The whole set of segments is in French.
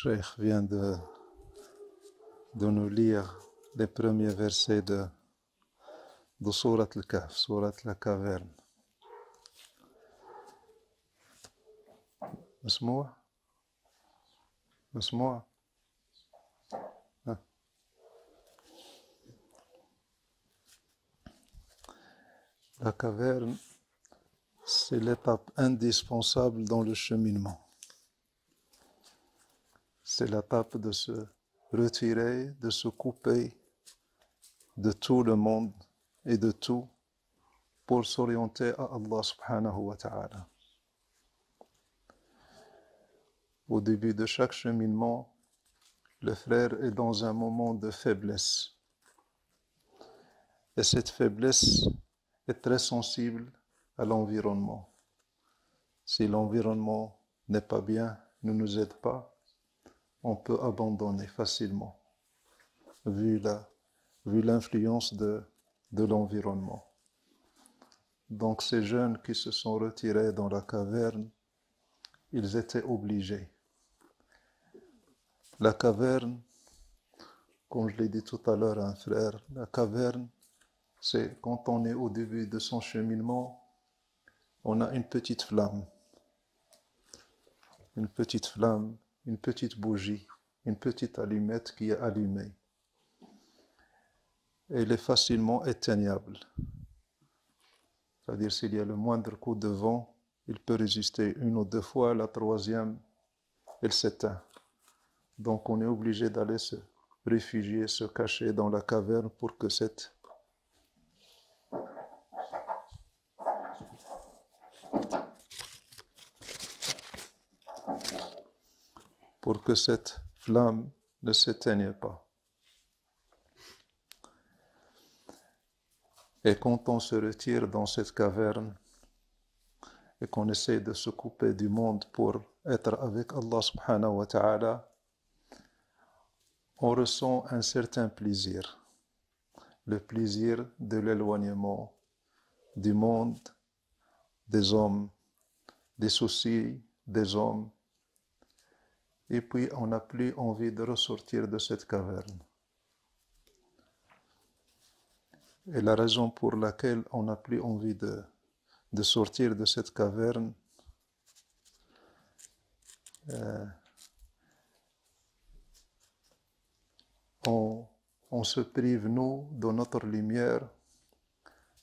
Cheikh vient de nous lire les premiers versets de Surat al-Kahf, Surat la caverne. مسموع؟ مسموع؟ La caverne, c'est l'étape indispensable dans le cheminement. C'est l'étape de se retirer, de se couper de tout le monde et de tout pour s'orienter à Allah subhanahu wa ta'ala. Au début de chaque cheminement, le frère est dans un moment de faiblesse. Et cette faiblesse est très sensible à l'environnement. Si l'environnement n'est pas bien, ne nous aide pas, on peut abandonner facilement, vu l'influence de l'environnement. Donc ces jeunes qui se sont retirés dans la caverne, ils étaient obligés. La caverne, comme je l'ai dit tout à l'heure à un frère, la caverne, c'est quand on est au début de son cheminement, on a une petite flamme, une petite bougie, une petite allumette qui est allumée. Elle est facilement éteignable. C'est-à-dire s'il y a le moindre coup de vent, il peut résister une ou deux fois, la troisième, elle s'éteint. Donc on est obligé d'aller se réfugier, se cacher dans la caverne pour que cette flamme ne s'éteigne pas. Et quand on se retire dans cette caverne et qu'on essaie de se couper du monde pour être avec Allah subhanahu wa ta'ala, on ressent un certain plaisir. Le plaisir de l'éloignement du monde, des hommes, des soucis des hommes. Et puis on n'a plus envie de ressortir de cette caverne. Et la raison pour laquelle on n'a plus envie de sortir de cette caverne, on se prive, nous, de notre lumière,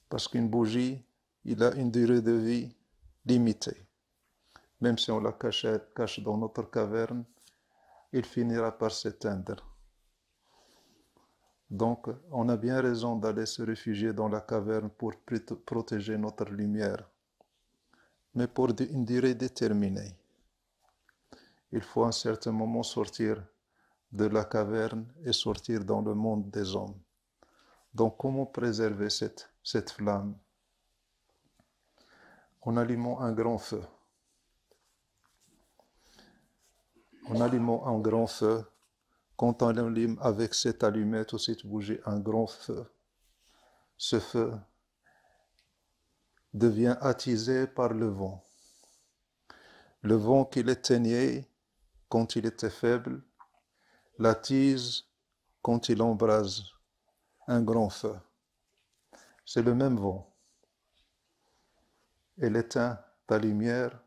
parce qu'une bougie, il a une durée de vie limitée. Même si on la cache dans notre caverne, il finira par s'éteindre. Donc, on a bien raison d'aller se réfugier dans la caverne pour protéger notre lumière, mais pour une durée déterminée. Il faut à un certain moment sortir de la caverne et sortir dans le monde des hommes. Donc, comment préserver cette flamme? En allumant un grand feu. En allumant un grand feu, quand on allume avec cette allumette ou cette bougie un grand feu, ce feu devient attisé par le vent. Le vent qui l'éteignait quand il était faible, l'attise quand il embrase un grand feu. C'est le même vent. Il éteint ta lumière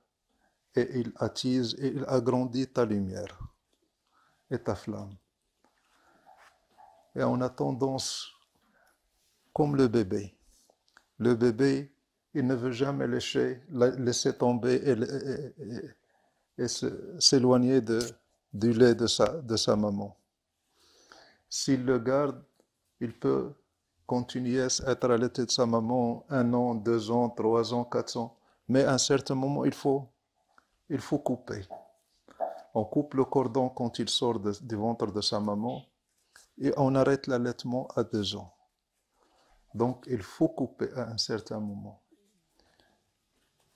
et il attise et il agrandit ta lumière et ta flamme. Et on a tendance, comme le bébé. Le bébé, il ne veut jamais laisser tomber et s'éloigner du lait de sa maman. S'il le garde, il peut continuer à être allaité de sa maman 1 an, 2 ans, 3 ans, 4 ans. Mais à un certain moment, il faut couper. On coupe le cordon quand il sort du ventre de sa maman et on arrête l'allaitement à 2 ans. Donc, il faut couper à un certain moment.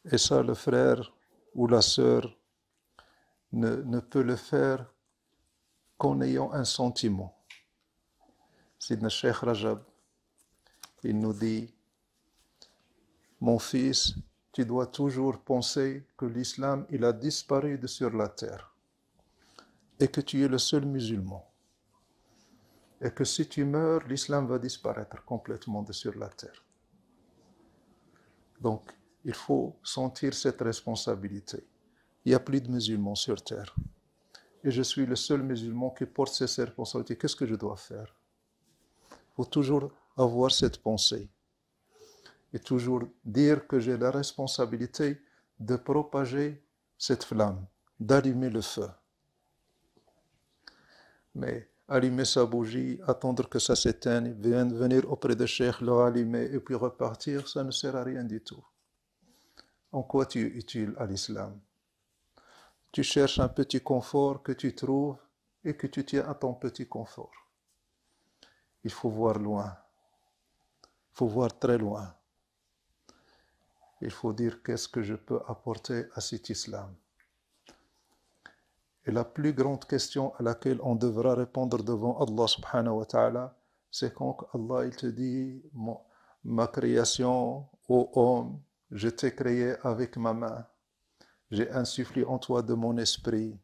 Et ça, le frère ou la sœur ne peut le faire qu'en ayant un sentiment. Sidna Cheikh Rajab, il nous dit, mon fils, tu dois toujours penser que l'islam, il a disparu de sur la terre. et que tu es le seul musulman. Et que si tu meurs, l'islam va disparaître complètement de sur la terre. Donc, il faut sentir cette responsabilité. Il n'y a plus de musulmans sur terre. Et je suis le seul musulman qui porte ces responsabilités. Qu'est-ce que je dois faire? Il faut toujours avoir cette pensée. Et toujours dire que j'ai la responsabilité de propager cette flamme, d'allumer le feu. Mais allumer sa bougie, attendre que ça s'éteigne, venir auprès de Cheikh, le rallumer et puis repartir, ça ne sert à rien du tout. En quoi tu es utile à l'islam? Tu cherches un petit confort que tu trouves et que tu tiens à ton petit confort. Il faut voir loin. Il faut voir très loin. Il faut dire qu'est-ce que je peux apporter à cet islam. Et la plus grande question à laquelle on devra répondre devant Allah subhanahu wa ta'ala, c'est quand Allah il te dit, ma création, ô homme, je t'ai créé avec ma main. J'ai insufflé en toi de mon esprit.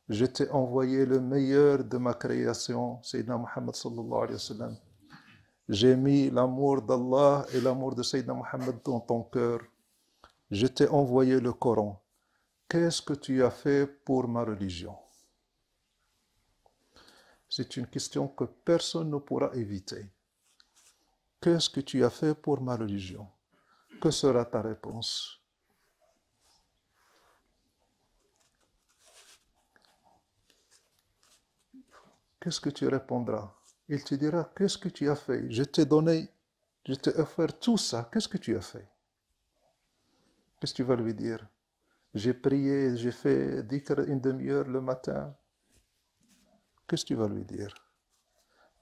Je t'ai envoyé le meilleur de ma création, Sayyidina Muhammad sallallahu alayhi wa sallam. J'ai mis l'amour d'Allah et l'amour de Sayyidina Muhammad dans ton cœur. Je t'ai envoyé le Coran. Qu'est-ce que tu as fait pour ma religion? C'est une question que personne ne pourra éviter. Qu'est-ce que tu as fait pour ma religion? Que sera ta réponse? Qu'est-ce que tu répondras? Il te dira, qu'est-ce que tu as fait? Je t'ai donné, je t'ai offert tout ça. Qu'est-ce que tu as fait? Qu'est-ce que tu vas lui dire? J'ai prié, j'ai fait dhikr une demi-heure le matin. Qu'est-ce que tu vas lui dire?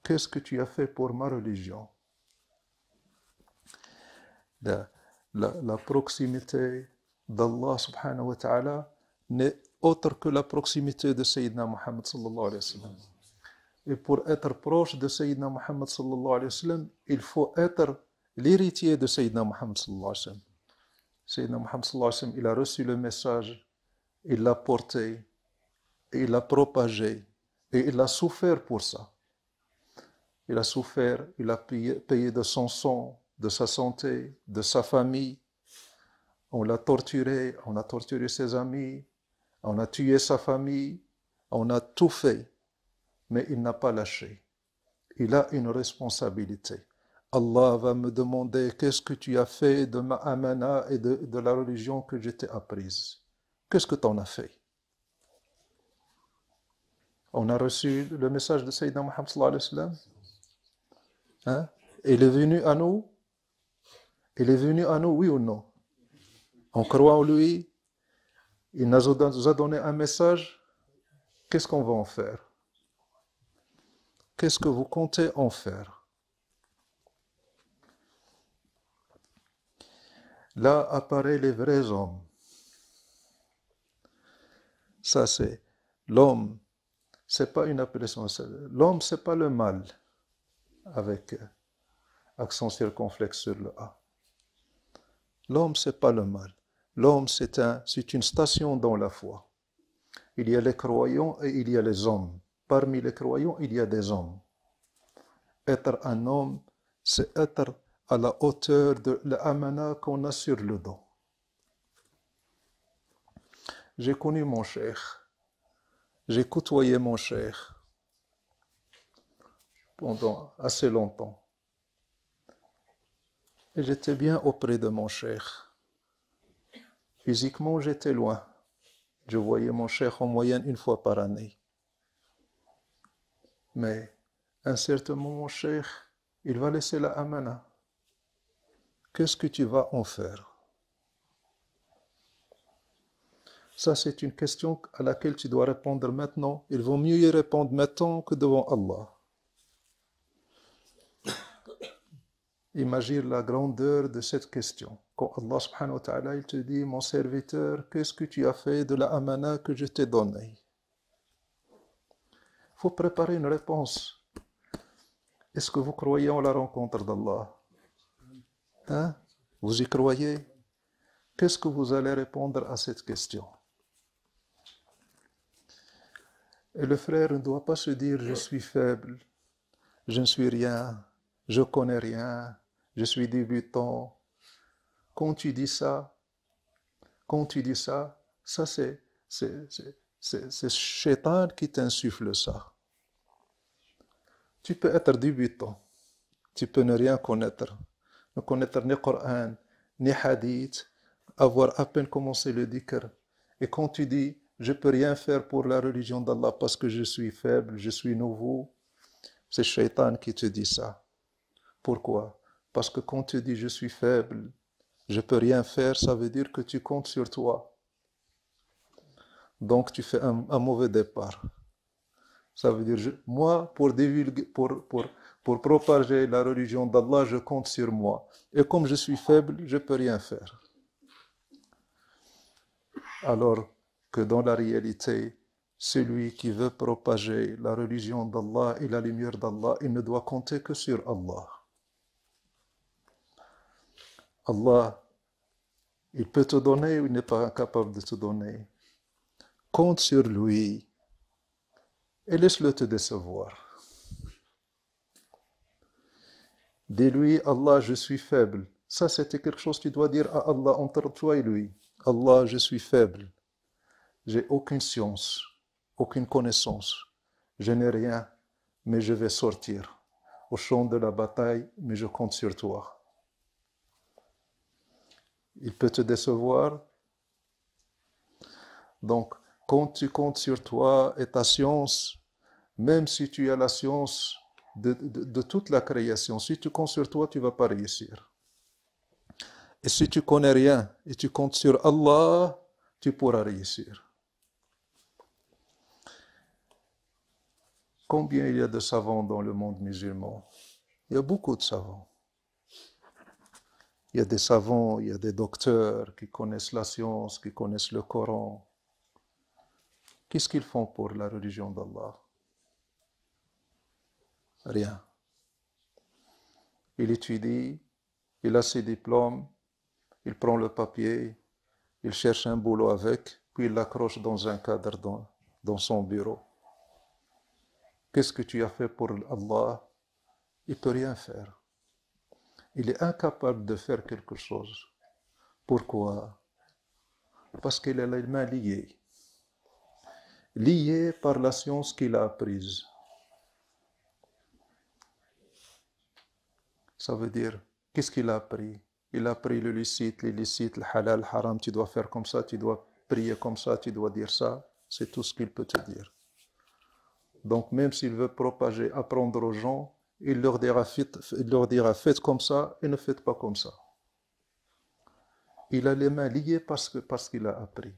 Qu'est-ce que tu as fait pour ma religion? La proximité d'Allah subhanahu wa ta'ala n'est autre que la proximité de Sayyidina Muhammad sallallahu alayhi wa sallam. Et pour être proche de Sayyidina Muhammad sallallahu alayhi wa sallam, il faut être l'héritier de Sayyidina Muhammad sallallahu alayhi wa sallam. Sayyidina Muhammad sallallahu alayhi wa sallam, il a reçu le message, il l'a porté, et il l'a propagé, et il a souffert pour ça. Il a souffert, il a payé de son sang, de sa santé, de sa famille. On l'a torturé, on a torturé ses amis, on a tué sa famille, on a tout fait. Mais il n'a pas lâché. Il a une responsabilité. Allah va me demander qu'est-ce que tu as fait de ma amana et de la religion que je t'ai apprise. Qu'est-ce que tu en as fait? On a reçu le message de Sayyidina Muhammad sallallahu alayhi wa sallam. Hein? Il est venu à nous? Il est venu à nous, oui ou non? On croit en lui? Il nous a donné un message. Qu'est-ce qu'on va en faire? Qu'est-ce que vous comptez en faire? Là apparaissent les vrais hommes. Ça c'est l'homme. C'est pas une appellation. L'homme c'est pas le mal avec accent circonflexe sur le A. L'homme c'est pas le mal. L'homme c'est une station dans la foi. Il y a les croyants et il y a les hommes. Parmi les croyants, il y a des hommes. Être un homme, c'est être à la hauteur de l'amana qu'on a sur le dos. J'ai connu mon cheikh. J'ai côtoyé mon cheikh pendant assez longtemps. Et j'étais bien auprès de mon cheikh. Physiquement, j'étais loin. Je voyais mon cheikh en moyenne une fois par année. Mais à un certain moment, mon cheikh, il va laisser la amana. Qu'est-ce que tu vas en faire? Ça, c'est une question à laquelle tu dois répondre maintenant. Il vaut mieux y répondre maintenant que devant Allah. Imagine la grandeur de cette question. Quand Allah subhanahu wa ta'ala, il te dit, mon serviteur, qu'est-ce que tu as fait de la amana que je t'ai donnée? Il faut préparer une réponse. Est-ce que vous croyez en la rencontre d'Allah? Hein? Vous y croyez? Qu'est-ce que vous allez répondre à cette question? Et le frère ne doit pas se dire je suis faible, je ne suis rien, je connais rien, je suis débutant. Quand tu dis ça, ça c'est Shaitan qui t'insuffle ça. Tu peux être débutant, tu peux ne rien connaître, ne connaître ni Coran, ni Hadith, avoir à peine commencé le dhikr. Et quand tu dis, je ne peux rien faire pour la religion d'Allah parce que je suis faible, je suis nouveau, c'est Shaitan qui te dit ça. Pourquoi? Parce que quand tu dis, je suis faible, je ne peux rien faire, ça veut dire que tu comptes sur toi. Donc tu fais un mauvais départ. Ça veut dire, moi, pour propager la religion d'Allah, je compte sur moi. Et comme je suis faible, je ne peux rien faire. Alors que dans la réalité, celui qui veut propager la religion d'Allah et la lumière d'Allah, il ne doit compter que sur Allah. Allah, il peut te donner ou il n'est pas incapable de te donner. Compte sur lui et laisse-le te décevoir. Dis-lui, Allah, je suis faible. Ça, c'était quelque chose que tu dois dire à Allah entre toi et lui. Allah, je suis faible. J'ai aucune science, aucune connaissance. Je n'ai rien, mais je vais sortir au champ de la bataille, mais je compte sur toi. Il peut te décevoir. Donc, quand tu comptes sur toi et ta science, même si tu as la science de toute la création, si tu comptes sur toi, tu ne vas pas réussir. Et si tu connais rien et tu comptes sur Allah, tu pourras réussir. Combien il y a de savants dans le monde musulman? Il y a beaucoup de savants. Il y a des savants, il y a des docteurs qui connaissent la science, qui connaissent le Coran. Qu'est-ce qu'ils font pour la religion d'Allah? Rien. Il étudie, il a ses diplômes, il prend le papier, il cherche un boulot avec, puis il l'accroche dans un cadre dans son bureau. Qu'est-ce que tu as fait pour Allah? Il ne peut rien faire. Il est incapable de faire quelque chose. Pourquoi? Parce qu'il a les mains liées. Liées par la science qu'il a apprise. Ça veut dire, qu'est-ce qu'il a appris? Il a appris le licite, l'illicite, le halal, le haram, tu dois faire comme ça, tu dois prier comme ça, tu dois dire ça. C'est tout ce qu'il peut te dire. Donc même s'il veut propager, apprendre aux gens, il leur dira faites comme ça et ne faites pas comme ça. Il a les mains liées parce qu'il a appris.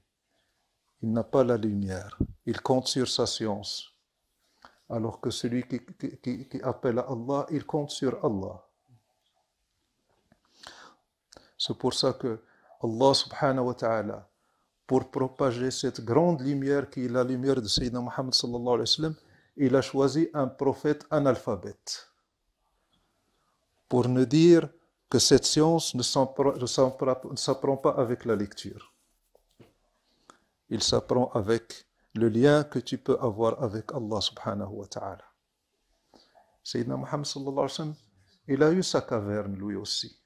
Il n'a pas la lumière. Il compte sur sa science. Alors que celui qui appelle à Allah, il compte sur Allah. C'est pour ça que Allah subhanahu wa ta'ala, pour propager cette grande lumière qui est la lumière de Sayyidina Muhammad sallallahu alayhi wa sallam, il a choisi un prophète analphabète. Pour nous dire que cette science ne s'apprend pas avec la lecture. Il s'apprend avec le lien que tu peux avoir avec Allah subhanahu wa ta'ala. Sayyidina Muhammad sallallahu alayhi wa sallam, il a eu sa caverne lui aussi.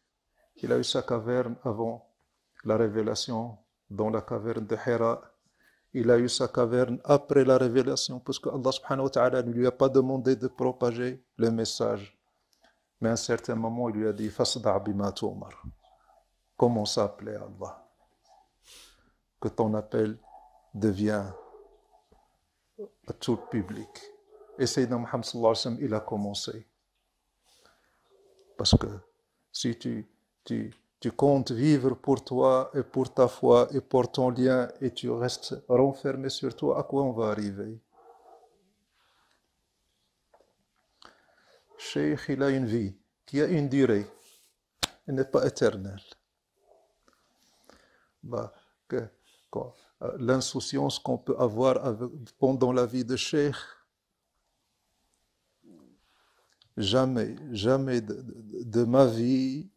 Il a eu sa caverne avant la révélation, dans la caverne de Hira. Il a eu sa caverne après la révélation, parce que Allah subhanahu wa ta'ala ne lui a pas demandé de propager le message. Mais à un certain moment, il lui a dit « Fasda' bima tu'mar » commence à appeler Allah. Que ton appel devient à tout le public. Et Sayyidina Muhammad sallallahu alayhi wa sallam, il a commencé. Parce que si tu comptes vivre pour toi et pour ta foi et pour ton lien et tu restes renfermé sur toi, à quoi on va arriver? Cheikh, il a une vie qui a une durée. Elle n'est pas éternelle. L'insouciance qu'on peut avoir pendant la vie de Cheikh, jamais de ma vie,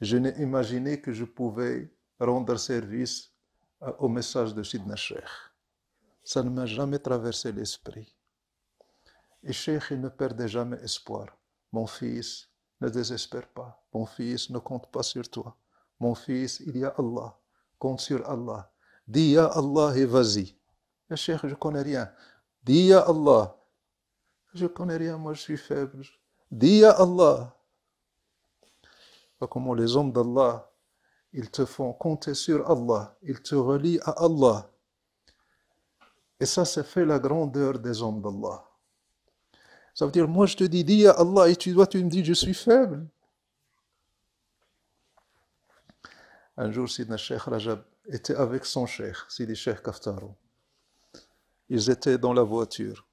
je n'ai imaginé que je pouvais rendre service au message de Sidna Cheikh. Ça ne m'a jamais traversé l'esprit. Et Cheikh, il ne perdait jamais espoir. Mon fils, ne désespère pas. Mon fils, ne compte pas sur toi. Mon fils, il y a Allah. Compte sur Allah. Dis Ya Allah et vas-y. Le Cheikh, je ne connais rien. Dis Ya Allah. Je ne connais rien, moi je suis faible. Dis Ya Allah. Pas comment les hommes d'Allah, ils te font compter sur Allah. Ils te relient à Allah. Et ça, c'est fait la grandeur des hommes d'Allah. Ça veut dire, moi je te dis Ya Allah, et tu me dis, je suis faible. Un jour, Sidna Sheikh Rajab était avec son Cheikh, Sidi Sheikh Kaftaro. Ils étaient dans la voiture.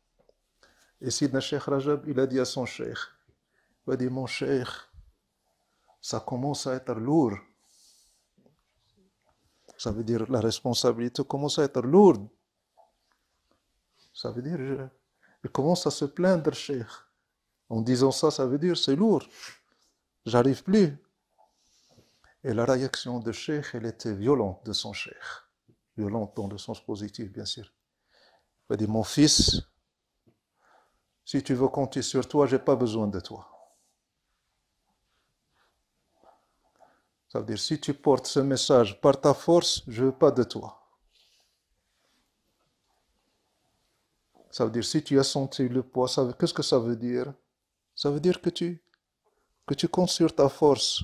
Et Sidna Sheikh Rajab, il a dit à son Cheikh, il a dit, mon Cheikh, ça commence à être lourd. Ça veut dire, la responsabilité commence à être lourde. Ça veut dire, il commence à se plaindre, Cheikh. En disant ça, ça veut dire, c'est lourd. J'arrive plus. Et la réaction de Cheikh, elle était violente de son Cheikh. Violente dans le sens positif, bien sûr. Il a dit, mon fils, si tu veux compter sur toi, je n'ai pas besoin de toi. Ça veut dire, si tu portes ce message par ta force, je ne veux pas de toi. Ça veut dire, si tu as senti le poids, qu'est-ce que ça veut dire? Ça veut dire que tu comptes sur ta force.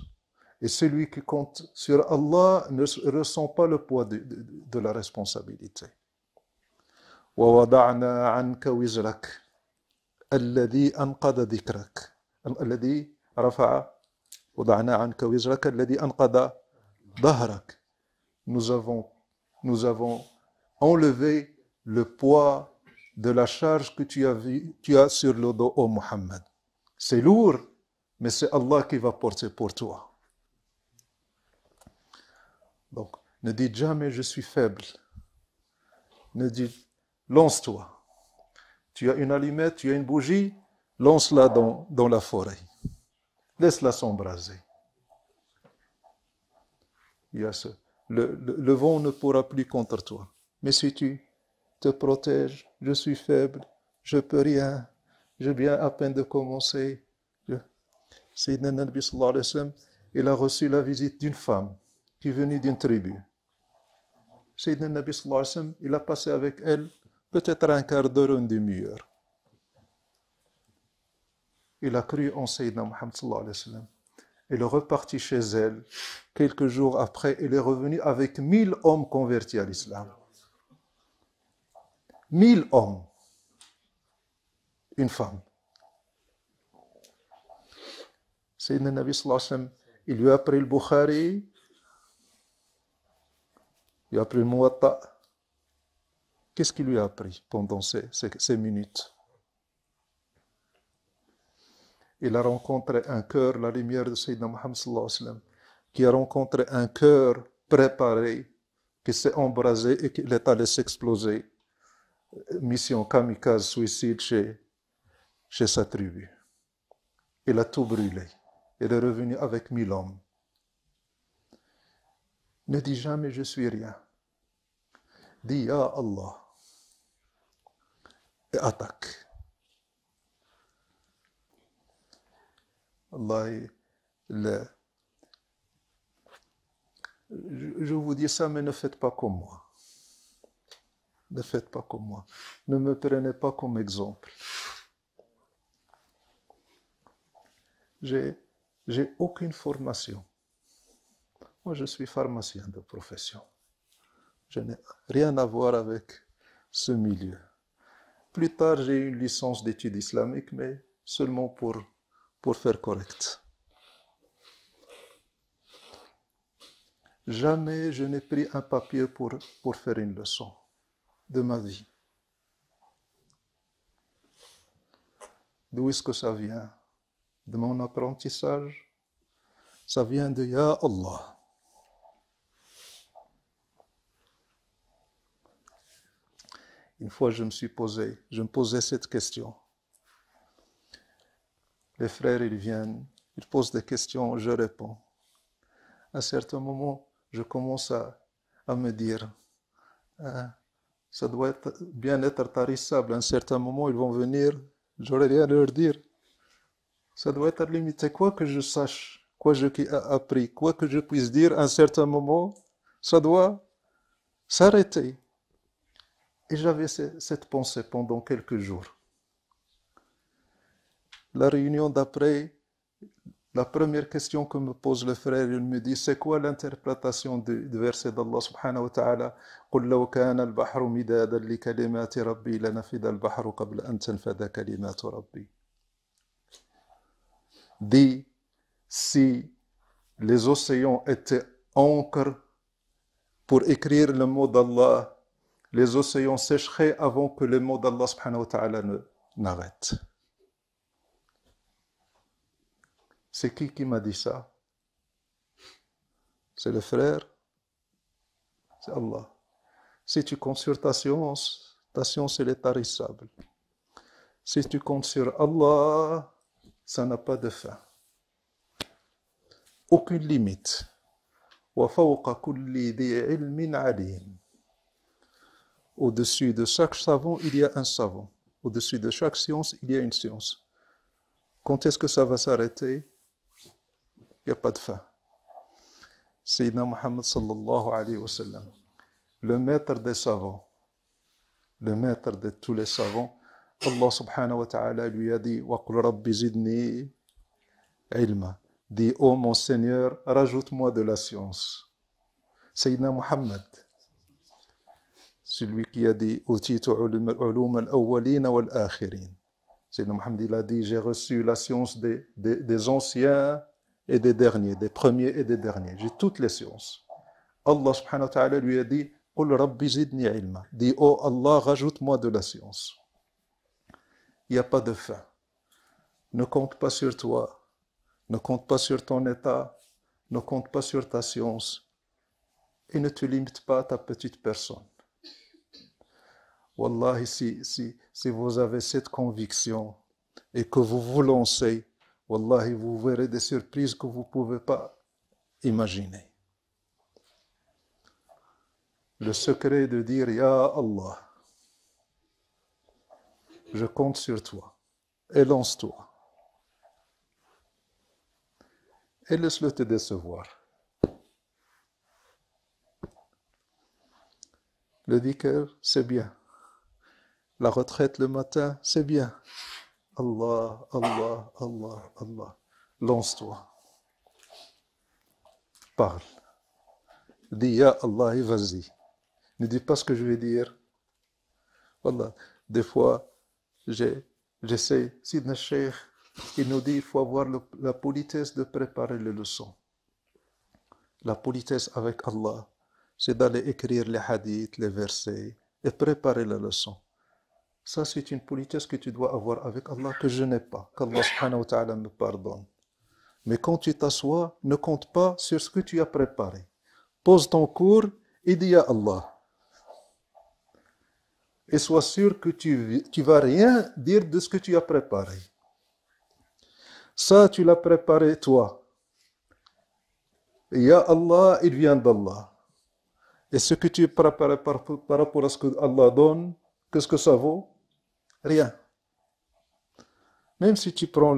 Et celui qui compte sur Allah ne ressent pas le poids de la responsabilité. وَوَضَعْنَا عَنْكَ وِزْرَكَ الَّذِي أَنْقَضَ ذِكْرَكَ الَّذِي رَفَعَ وَضَعْنَا عَنْكَ وِزْرَكَ الَّذِي أَنْقَضَ ظَهْرَكَ. Nous avons enlevé le poids de la charge que tu as sur le dos, ô Muhammad. C'est lourd, mais c'est Allah qui va porter pour toi. Donc, ne dites jamais je suis faible. Ne dites, lance-toi. Tu as une allumette, tu as une bougie, lance-la dans la forêt. Laisse-la s'embraser. Le vent ne pourra plus contre toi. Mais si tu te protèges, je suis faible, je peux rien, je viens à peine de commencer. Sayyidina Nabi sallallahu alayhi wa sallam, il a reçu la visite d'une femme qui venait d'une tribu. Sayyidina Nabi sallallahu alayhi wa sallam, il a passé avec elle peut-être un quart d'heure, une demi-heure. Il a cru en Sayyidina Muhammad sallallahu alayhi wa sallam. Il est reparti chez elle. Quelques jours après, il est revenu avec 1000 hommes convertis à l'islam. 1000 hommes. Une femme. Sayyidina Nabi sallallahu alayhi wa sallam, il lui a appris le Bukhari, il lui a appris le Muwatta. Qu'est-ce qu'il lui a appris pendant ces minutes? Il a rencontré un cœur, la lumière de Sayyidina Muhammad sallallahu alayhi wa sallam, qui a rencontré un cœur préparé, qui s'est embrasé et qui est allé s'exploser. Mission kamikaze, suicide chez sa tribu. Il a tout brûlé. Il est revenu avec 1000 hommes. Ne dis jamais je suis rien. Dis Ya Allah. Et attaque. Allah, je vous dis ça, mais ne faites pas comme moi. Ne faites pas comme moi. Ne me prenez pas comme exemple. J'ai aucune formation. Moi, je suis pharmacien de profession. Je n'ai rien à voir avec ce milieu. Plus tard, j'ai eu une licence d'études islamiques, mais seulement pour faire correct. Jamais je n'ai pris un papier pour faire une leçon de ma vie. D'où est-ce que ça vient? De mon apprentissage? Ça vient de Ya Allah. Une fois, je me posais cette question. Les frères, ils viennent, ils posent des questions, je réponds. À un certain moment, je commence à me dire, ça doit bien être tarissable. À un certain moment, ils vont venir, j'aurai rien à leur dire. Ça doit être limité. Quoi que je sache, quoi que j'ai appris, quoi que je puisse dire, à un certain moment, ça doit s'arrêter. Et j'avais cette pensée pendant quelques jours. La réunion d'après, la première question que me pose le frère, il me dit, c'est quoi l'interprétation du verset d'Allah subhanahu wa ta'ala قُلْ لَوْ كَانَ الْبَحْرُ مِدَادًا لِكَلِمَاتِ رَبِّي لَنَفِدَ الْبَحْرُ قَبْلَ أَنْ تَنْفَدَ كَلِمَاتُ رَبِّي. Dit, si les océans étaient encre pour écrire le mot d'Allah, les océans sécheraient avant que le mot d'Allah subhanahu wa ta'ala n'arrête. C'est qui m'a dit ça? C'est le frère? C'est Allah. Si tu comptes sur ta science elle est tarissable. Si tu comptes sur Allah, ça n'a pas de fin. Aucune limite. وَفَوْقَ كُلِّ ذِي عِلْمٍ عَلِيمٍ. Au-dessus de chaque savant, il y a un savant. Au-dessus de chaque science, il y a une science. Quand est-ce que ça va s'arrêter? Il n'y a pas de fin. Sayyidina Muhammad sallallahu alayhi wa sallam, le maître des savants, le maître de tous les savants, Allah subhanahu wa ta'ala lui a dit وَقُلْ رَبِّ زِدْنِي عِلْمًا. Dit, oh mon Seigneur, rajoute-moi de la science. Sayyidina Muhammad, celui qui a dit أُوتِيتُ عُلُومَ الْأَوَّلِينَ وَالْآخِرِينَ. Sayyidina Muhammad, il a dit, j'ai reçu la science des anciens et des derniers, des premiers et des derniers. J'ai toutes les sciences. Allah subhanahu wa ta'ala lui a dit قُلْ رَبِّ زِدْنِي عِلْمًا. Dit, oh Allah, rajoute-moi de la science. Il n'y a pas de fin. Ne compte pas sur toi. Ne compte pas sur ton état. Ne compte pas sur ta science. Et ne te limite pas à ta petite personne. Wallahi, si vous avez cette conviction et que vous vous lancez, Wallahi, vous verrez des surprises que vous ne pouvez pas imaginer. Le secret de dire Ya Allah, je compte sur toi et lance-toi. Et laisse-le te décevoir. Le dhikr, c'est bien. La retraite le matin, c'est bien. Allah, Allah, Allah, Allah. Lance-toi. Parle. Dis Ya Allah et vas-y. Ne dis pas ce que je vais dire. Voilà. Des fois, j'essaie. Sidna Sheikh, il nous dit il faut avoir la politesse de préparer les leçons. La politesse avec Allah, c'est d'aller écrire les hadiths, les versets et préparer la leçon. Ça, c'est une politesse que tu dois avoir avec Allah que je n'ai pas. Qu'Allah subhanahu wa ta'ala me pardonne. Mais quand tu t'assois, ne compte pas sur ce que tu as préparé. Pose ton cours et dis à Allah. Et sois sûr que tu vas rien dire de ce que tu as préparé. Ça, tu l'as préparé toi. Et Ya Allah, il vient d'Allah. Et ce que tu as préparé par rapport à ce que Allah donne, qu'est-ce que ça vaut? Rien. Même si tu prends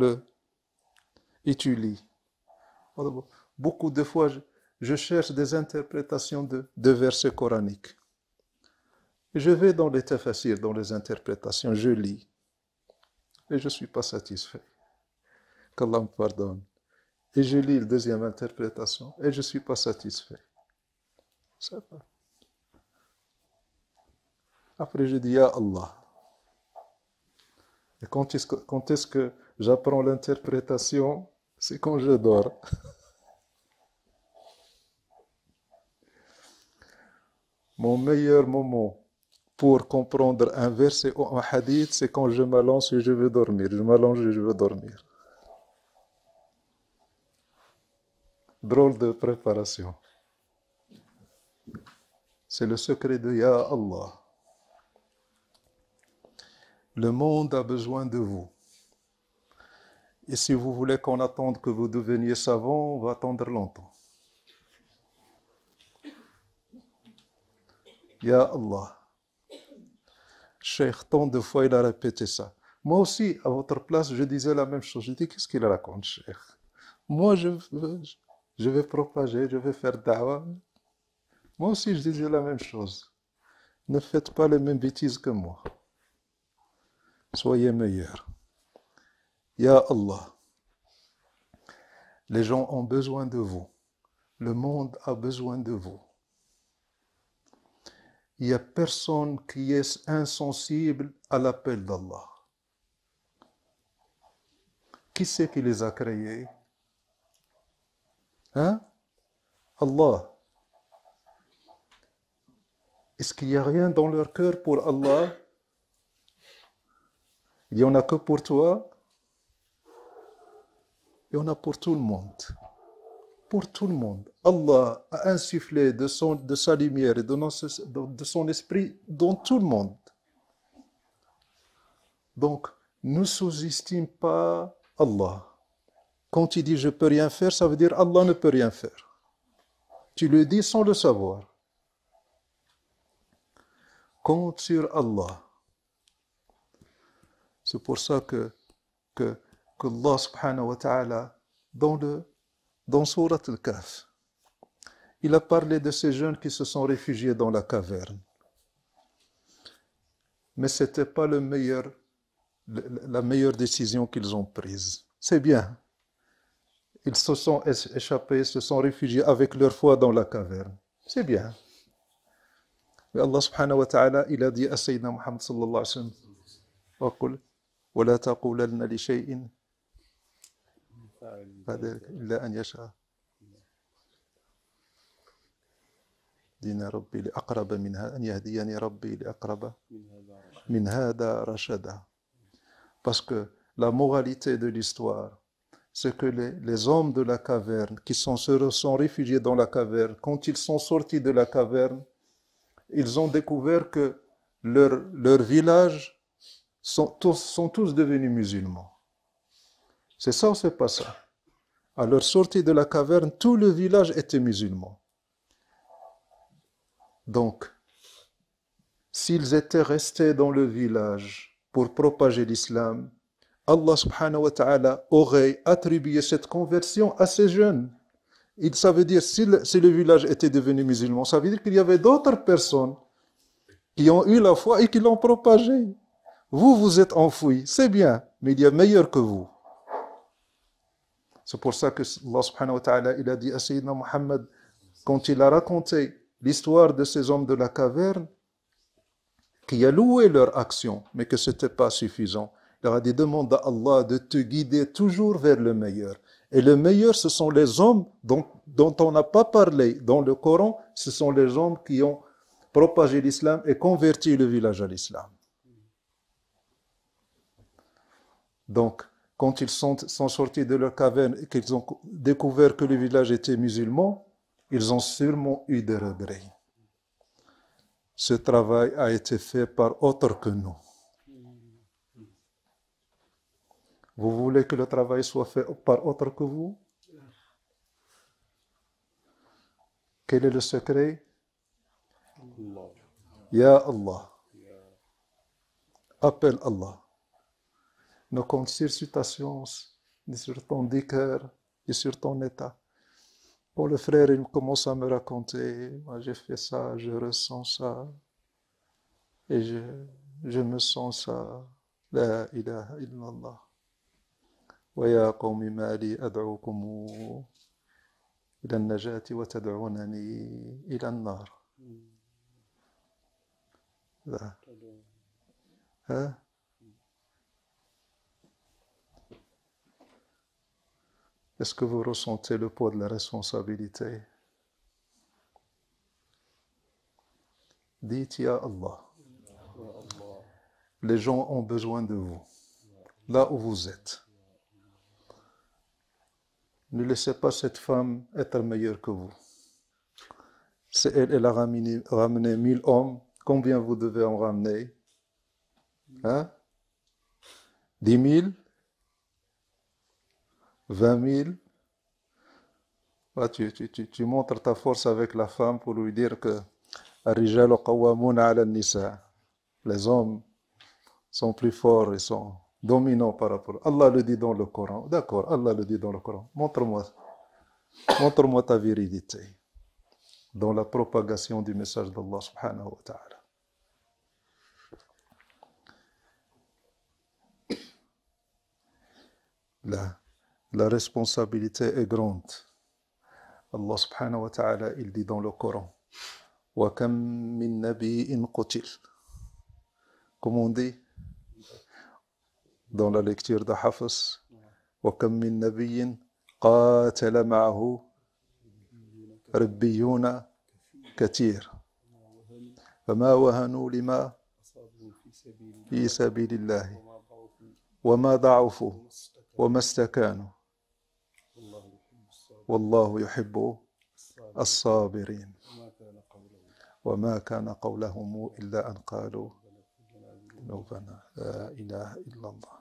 et tu lis. Beaucoup de fois, je cherche des interprétations de versets coraniques. Je vais dans les tafasirs, dans les interprétations, je lis. Et je ne suis pas satisfait. Qu'Allah me pardonne. Et je lis la deuxième interprétation et je ne suis pas satisfait. Ça va. Après, je dis Ya Allah. Et quand est-ce que j'apprends l'interprétation? C'est quand je dors. Mon meilleur moment pour comprendre un verset ou un hadith, c'est quand je m'allonge et je veux dormir. Je m'allonge et je veux dormir. Drôle de préparation. C'est le secret de Ya Allah. Le monde a besoin de vous. Et si vous voulez qu'on attende que vous deveniez savant, on va attendre longtemps. Ya Allah. Cheikh, tant de fois il a répété ça. Moi aussi, à votre place, je disais la même chose. Je dis, qu'est-ce qu'il raconte, Cheikh? Moi, je vais propager, je vais faire da'wah. Moi aussi, je disais la même chose. Ne faites pas les mêmes bêtises que moi. Soyez meilleurs. Ya Allah, les gens ont besoin de vous. Le monde a besoin de vous. Il n'y a personne qui est insensible à l'appel d'Allah. Qui c'est qui les a créés? Hein? Allah. Est-ce qu'il n'y a rien dans leur cœur pour Allah? Il n'y en a que pour toi? Il y en a pour tout le monde. Pour tout le monde. Allah a insufflé de sa lumière et de son esprit dans tout le monde. Donc, ne sous-estime pas Allah. Quand il dit je ne peux rien faire, ça veut dire Allah ne peut rien faire. Tu le dis sans le savoir. Compte sur Allah. C'est pour ça que Allah subhanahu wa ta'ala, dans Surat al-Kahf, il a parlé de ces jeunes qui se sont réfugiés dans la caverne. Mais ce n'était pas la meilleure décision qu'ils ont prise. C'est bien. Ils se sont échappés, se sont réfugiés avec leur foi dans la caverne. C'est bien. Mais Allah subhanahu wa ta'ala, il a dit à Sayyidina Muhammad sallallahu alayhi wa sallam, وَقُلْ وَلَا تَقُولَنَّ لِشَيْءٍ إِلَّا أَنْ يَشَاءَ دين ربي لأقرب منها أن يهديني ربي لأقرب من هذا رشدا. Parce que la moralité de l'histoire, c'est que les hommes de la caverne qui sont réfugiés dans la caverne, quand ils sont sortis de la caverne, ils ont découvert que leur village sont tous devenus musulmans. C'est ça ou c'est pas ça? À leur sortie de la caverne, tout le village était musulman. Donc, s'ils étaient restés dans le village pour propager l'islam, Allah subhanahu wa ta'ala aurait attribué cette conversion à ces jeunes. Ça veut dire, si le village était devenu musulman, ça veut dire qu'il y avait d'autres personnes qui ont eu la foi et qui l'ont propagée. Vous êtes enfouis, c'est bien, mais il y a meilleur que vous. C'est pour ça que Allah subhanahu wa ta'ala, il a dit à Sayyidina Muhammad, quand il a raconté l'histoire de ces hommes de la caverne, qui a loué leur action, mais que ce n'était pas suffisant. Il leur a dit, demande à Allah de te guider toujours vers le meilleur. Et le meilleur, ce sont les hommes dont on n'a pas parlé dans le Coran, ce sont les hommes qui ont propagé l'islam et converti le village à l'islam. Donc, quand ils sont sortis de leur caverne et qu'ils ont découvert que le village était musulman, ils ont sûrement eu des regrets. Ce travail a été fait par autre que nous. Vous voulez que le travail soit fait par autre que vous? Quel est le secret? Ya Allah. Appelle Allah. Ne compte sur ta science, ni sur ton dhikr, ni sur ton état. Bon, le frère, il commence à me raconter, moi j'ai fait ça, je ressens ça, et je me sens ça. La ilaha illallah. Wa ya qawmi ma li ad'ukum ila an-najati wa tad'unani ila an-nar. Hein? Est-ce que vous ressentez le poids de la responsabilité? Dites Ya Allah. Les gens ont besoin de vous, là où vous êtes. Ne laissez pas cette femme être meilleure que vous. C'est elle a ramené 1000 hommes. Combien vous devez en ramener? Hein? 10 000? 20 000? Ah, tu montres ta force avec la femme pour lui dire que les hommes sont plus forts et sont dominants par rapport. Allah le dit dans le Coran. D'accord, Allah le dit dans le Coran. Montre-moi ta virilité dans la propagation du message d'Allah subhanahu wa ta'ala. La responsabilité est grande. Allah subhanahu wa ta'ala, il dit dans le Coran, وَكَمْ مِن نَبِيٍّ قُتِلَ. Comme on dit dans la lecture de Hafiz, وَكَمْ مِن نَبِيٍّ قَاتَلَ مَعَهُ رِبِّيُّونَ كَثِيرٌ فَمَا وَهَنُوا لِمَا في سبيل الله وما ضعفوا وما استكانوا والله يحب الصابرين وما كان قولهم إلا أن قالوا ربنا لا إله إلا الله.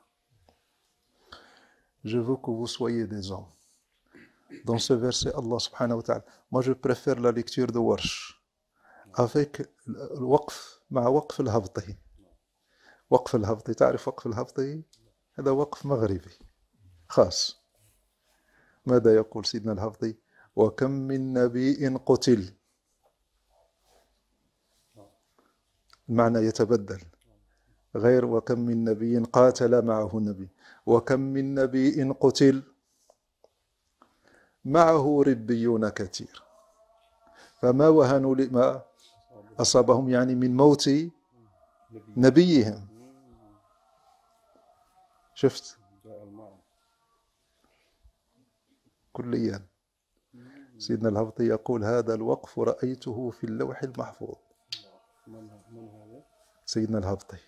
Je veux que vous soyez des hommes. Dans ce verset, Allah subhanahu wa ta'ala, moi je préfère la lecture de Warsh avec le waqf مع وقف الهبطي. وقف الهبطي تعرف وقف الهبطي؟ هذا وقف مغربي خاص. ماذا يقول سيدنا الهبطي؟ وكم من نبي قتل. المعنى يتبدل غير وكم من نبي قاتل معه النبي. وكم من نبي قتل معه ربيون كثير فما وهنوا لما أصابهم يعني من موت نبيهم. شفت كليا. سيدنا الهبطي يقول هذا الوقف رأيته في اللوح المحفوظ. سيدنا الهبطي.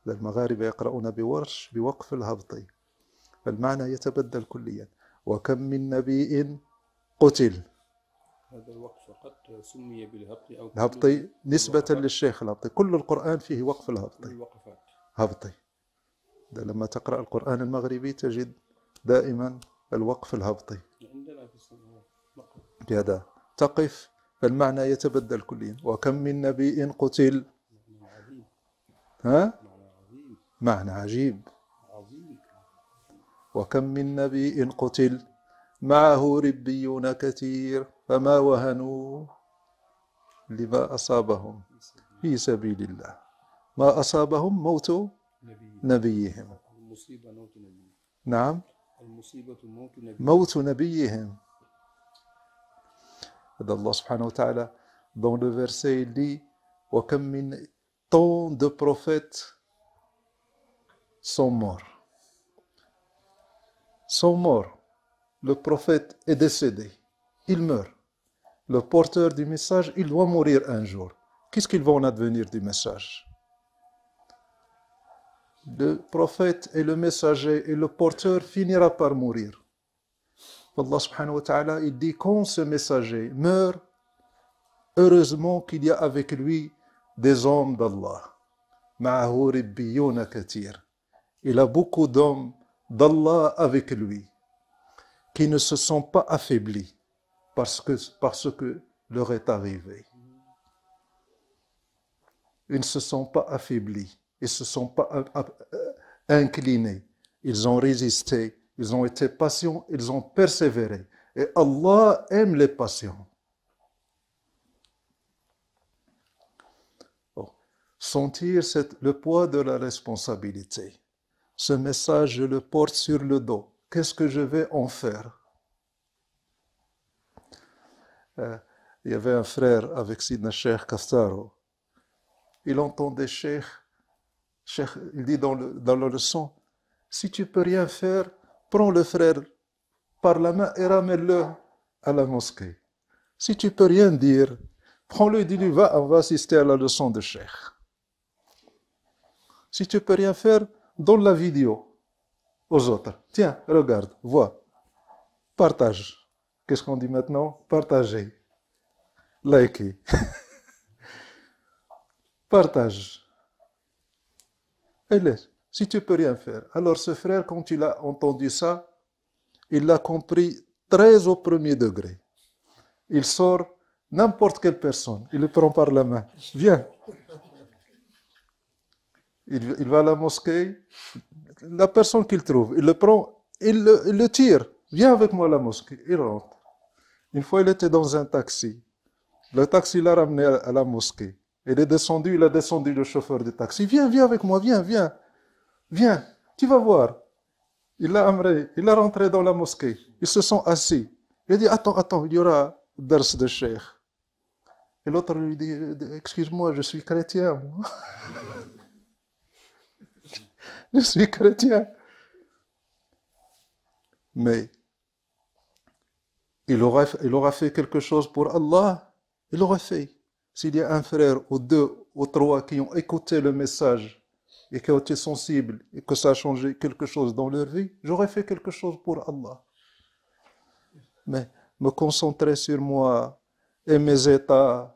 المغاربة يقرؤون بورش بوقف الهبطي فالمعنى يتبدل كليا. وكم من نبي قتل. هذا الوقف فقط سمي بالهبطي أو الهبطي نسبة للشيخ الهبطي. كل القرآن فيه وقف الهبطي. هبطي. لما تقرأ القرآن المغربي تجد دائما الوقف الهبطي. عندنا في هذا تقف فالمعنى يتبدل كليا. وكم من نبي قتل. ها؟ معنى عجيب. وكم من نبي قتل معه ربيون كثير فما وهنوا لما أصابهم في سبيل الله. ما أصابهم موت نبيهم. نعم موت نبيهم. هذا الله سبحانه وتعالى dans le verset il dit وكم من tant de prophètes sont morts. Le prophète est décédé, il meurt. Le porteur du message, il doit mourir un jour. Qu'est-ce qu'il va en advenir du message? Le prophète et le messager et le porteur finira par mourir. Allah subhanahu wa ta'ala, il dit quand ce messager meurt, heureusement qu'il y a avec lui des hommes d'Allah. Ma'ahu ribbiyuna kathir. Il a beaucoup d'hommes d'Allah avec lui qui ne se sont pas affaiblis parce que leur est arrivé. Ils ne se sont pas affaiblis, ils ne se sont pas inclinés, ils ont résisté, ils ont été patients, ils ont persévéré. Et Allah aime les patients. Sentir le poids de la responsabilité. Ce message, je le porte sur le dos. Qu'est-ce que je vais en faire? Il y avait un frère avec Sidna Cheikh Kastaro. Il entendait Cheikh, il dit dans la leçon, si tu peux rien faire, prends le frère par la main et ramène-le à la mosquée. Si tu peux rien dire, prends-le et dis-lui, on va assister à la leçon de Cheikh. Si tu peux rien faire, donne la vidéo aux autres. Tiens, regarde, vois, partage. Qu'est-ce qu'on dit maintenant? Partager. Liker. Partage. Et laisse. Si tu peux rien faire. Alors ce frère, quand il a entendu ça, il l'a compris très au premier degré. Il sort n'importe quelle personne, il le prend par la main. Viens. Il va à la mosquée, la personne qu'il trouve, il le prend, il le tire. Viens avec moi à la mosquée. Il rentre. Une fois, il était dans un taxi. Le taxi l'a ramené à la mosquée. Il est descendu, il a descendu le chauffeur du taxi. Viens, viens avec moi, viens, viens. Viens, tu vas voir. Il l'a amené, il a rentré dans la mosquée. Ils se sont assis. Il a dit, attends, attends, il y aura dars de cheikh. Et l'autre lui dit, excuse-moi, je suis chrétien, moi. Je suis chrétien. Mais il aura fait quelque chose pour Allah. Il aurait fait. S'il y a un frère ou deux ou trois qui ont écouté le message et qui ont été sensibles et que ça a changé quelque chose dans leur vie, j'aurais fait quelque chose pour Allah. Mais me concentrer sur moi et mes états,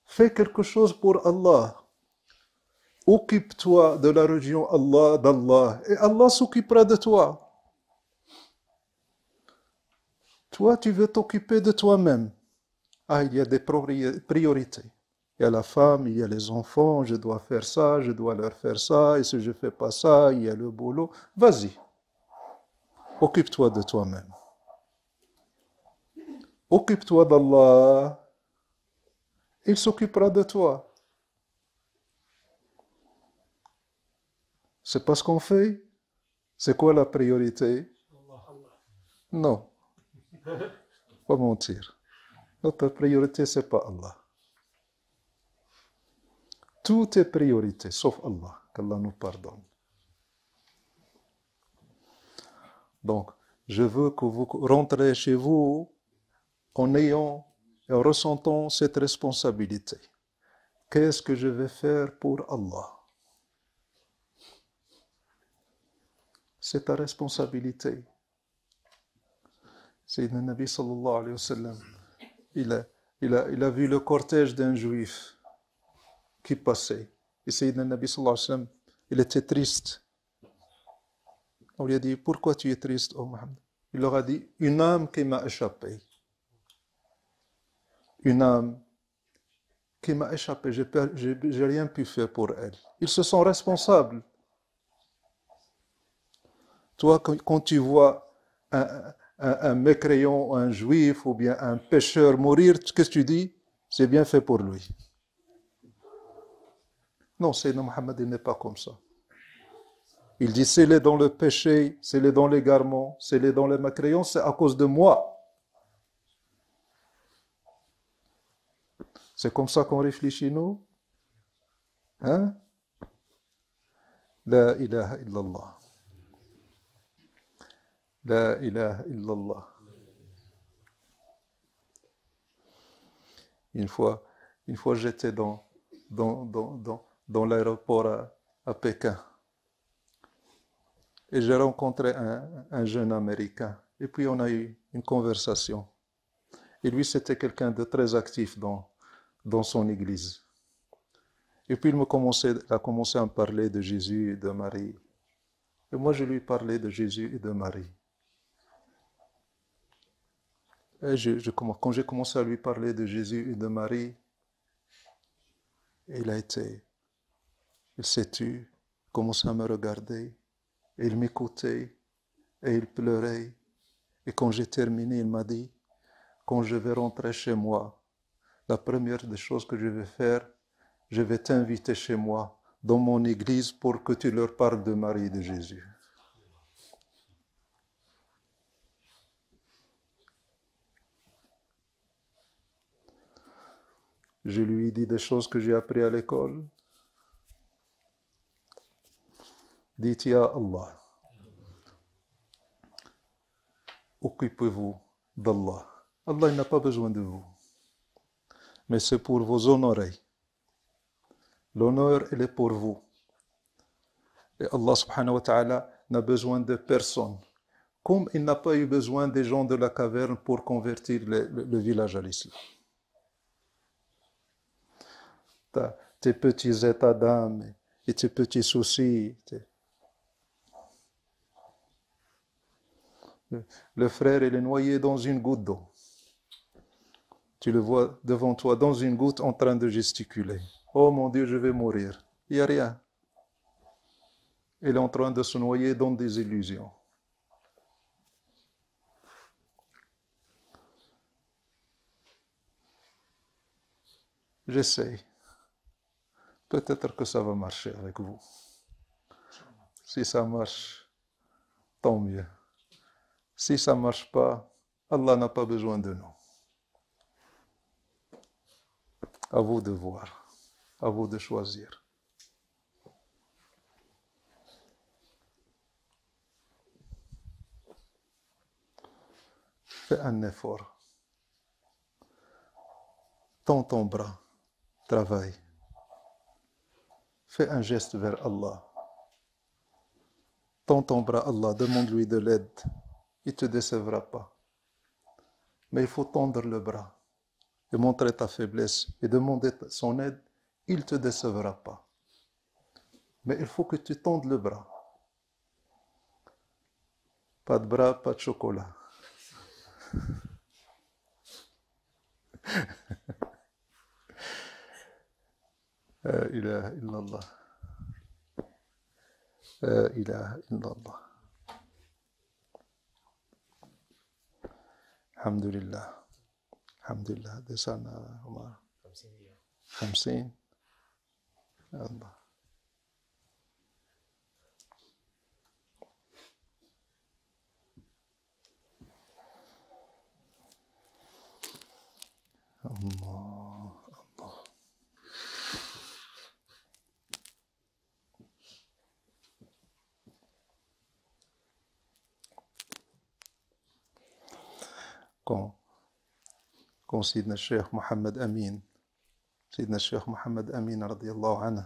fais quelque chose pour Allah. Occupe-toi de la religion Allah, d'Allah, et Allah s'occupera de toi. Toi, tu veux t'occuper de toi-même. Ah, il y a des priorités. Il y a la femme, il y a les enfants, je dois faire ça, je dois leur faire ça, et si je ne fais pas ça, il y a le boulot. Vas-y, occupe-toi de toi-même. Occupe-toi d'Allah, il s'occupera de toi. C'est pas ce qu'on fait? C'est quoi la priorité? Non, pas mentir. Notre priorité, c'est pas Allah. Tout est priorité, sauf Allah. Qu'Allah nous pardonne. Donc, je veux que vous rentrez chez vous en ayant et en ressentant cette responsabilité. Qu'est-ce que je vais faire pour Allah? C'est ta responsabilité. Sayyidina Nabi sallallahu alayhi wa sallam, il a vu le cortège d'un juif qui passait. Et Sayyidina Nabi sallallahu alayhi wa sallam, il était triste. On lui a dit, pourquoi tu es triste, oh Mohammed? Il leur a dit, une âme qui m'a échappé. Une âme qui m'a échappé, j'ai rien pu faire pour elle. Ils se sont responsables. Toi, quand tu vois un mécréant, un juif ou bien un pécheur mourir, qu'est-ce que tu dis? C'est bien fait pour lui. Non, Sayyidina Mohammed, il n'est pas comme ça. Il dit, s'il est dans le péché, s'il est dans l'égarement, s'il est dans les mécréants, c'est à cause de moi. C'est comme ça qu'on réfléchit, nous? Hein? La ilaha illallah. La ilaha illallah. Une fois j'étais dans l'aéroport à Pékin. Et j'ai rencontré un jeune Américain. Et puis on a eu une conversation. Et lui, c'était quelqu'un de très actif dans son église. Et puis il a commencé à me parler de Jésus et de Marie. Et moi, je lui parlais de Jésus et de Marie. Et quand j'ai commencé à lui parler de Jésus et de Marie, il s'est tu, commençait à me regarder, et il m'écoutait, et il pleurait. Et quand j'ai terminé, il m'a dit, quand je vais rentrer chez moi, la première des choses que je vais faire, je vais t'inviter chez moi, dans mon église, pour que tu leur parles de Marie et de Jésus. Je lui ai dit des choses que j'ai apprises à l'école. Dites, Ya Allah, occupez-vous d'Allah. Allah n'a pas besoin de vous. Mais c'est pour vous honorer. L'honneur, il est pour vous. Et Allah subhanahu wa ta'ala n'a besoin de personne. Comme il n'a pas eu besoin des gens de la caverne pour convertir le village à l'islam. Tes petits états d'âme et tes petits soucis. Le frère, il est noyé dans une goutte d'eau. Tu le vois devant toi dans une goutte en train de gesticuler. Oh mon Dieu, je vais mourir. Il n'y a rien. Il est en train de se noyer dans des illusions. J'essaye. Peut-être que ça va marcher avec vous. Si ça marche, tant mieux. Si ça ne marche pas, Allah n'a pas besoin de nous. À vous de voir, à vous de choisir. Fais un effort. Tends ton bras, travaille. Fais un geste vers Allah. Tends ton bras à Allah, demande-lui de l'aide. Il ne te décevra pas. Mais il faut tendre le bras et montrer ta faiblesse et demander son aide. Il ne te décevra pas. Mais il faut que tu tendes le bras. Pas de bras, pas de chocolat. لا إله إلا الله لا إله إلا الله الحمد لله الحمد لله ده سنة عمر 50 يا الله الله الله quand Sidna Cheikh Mohammed Amin, Sidna Cheikh Mohammed Amin radiallahu anhu,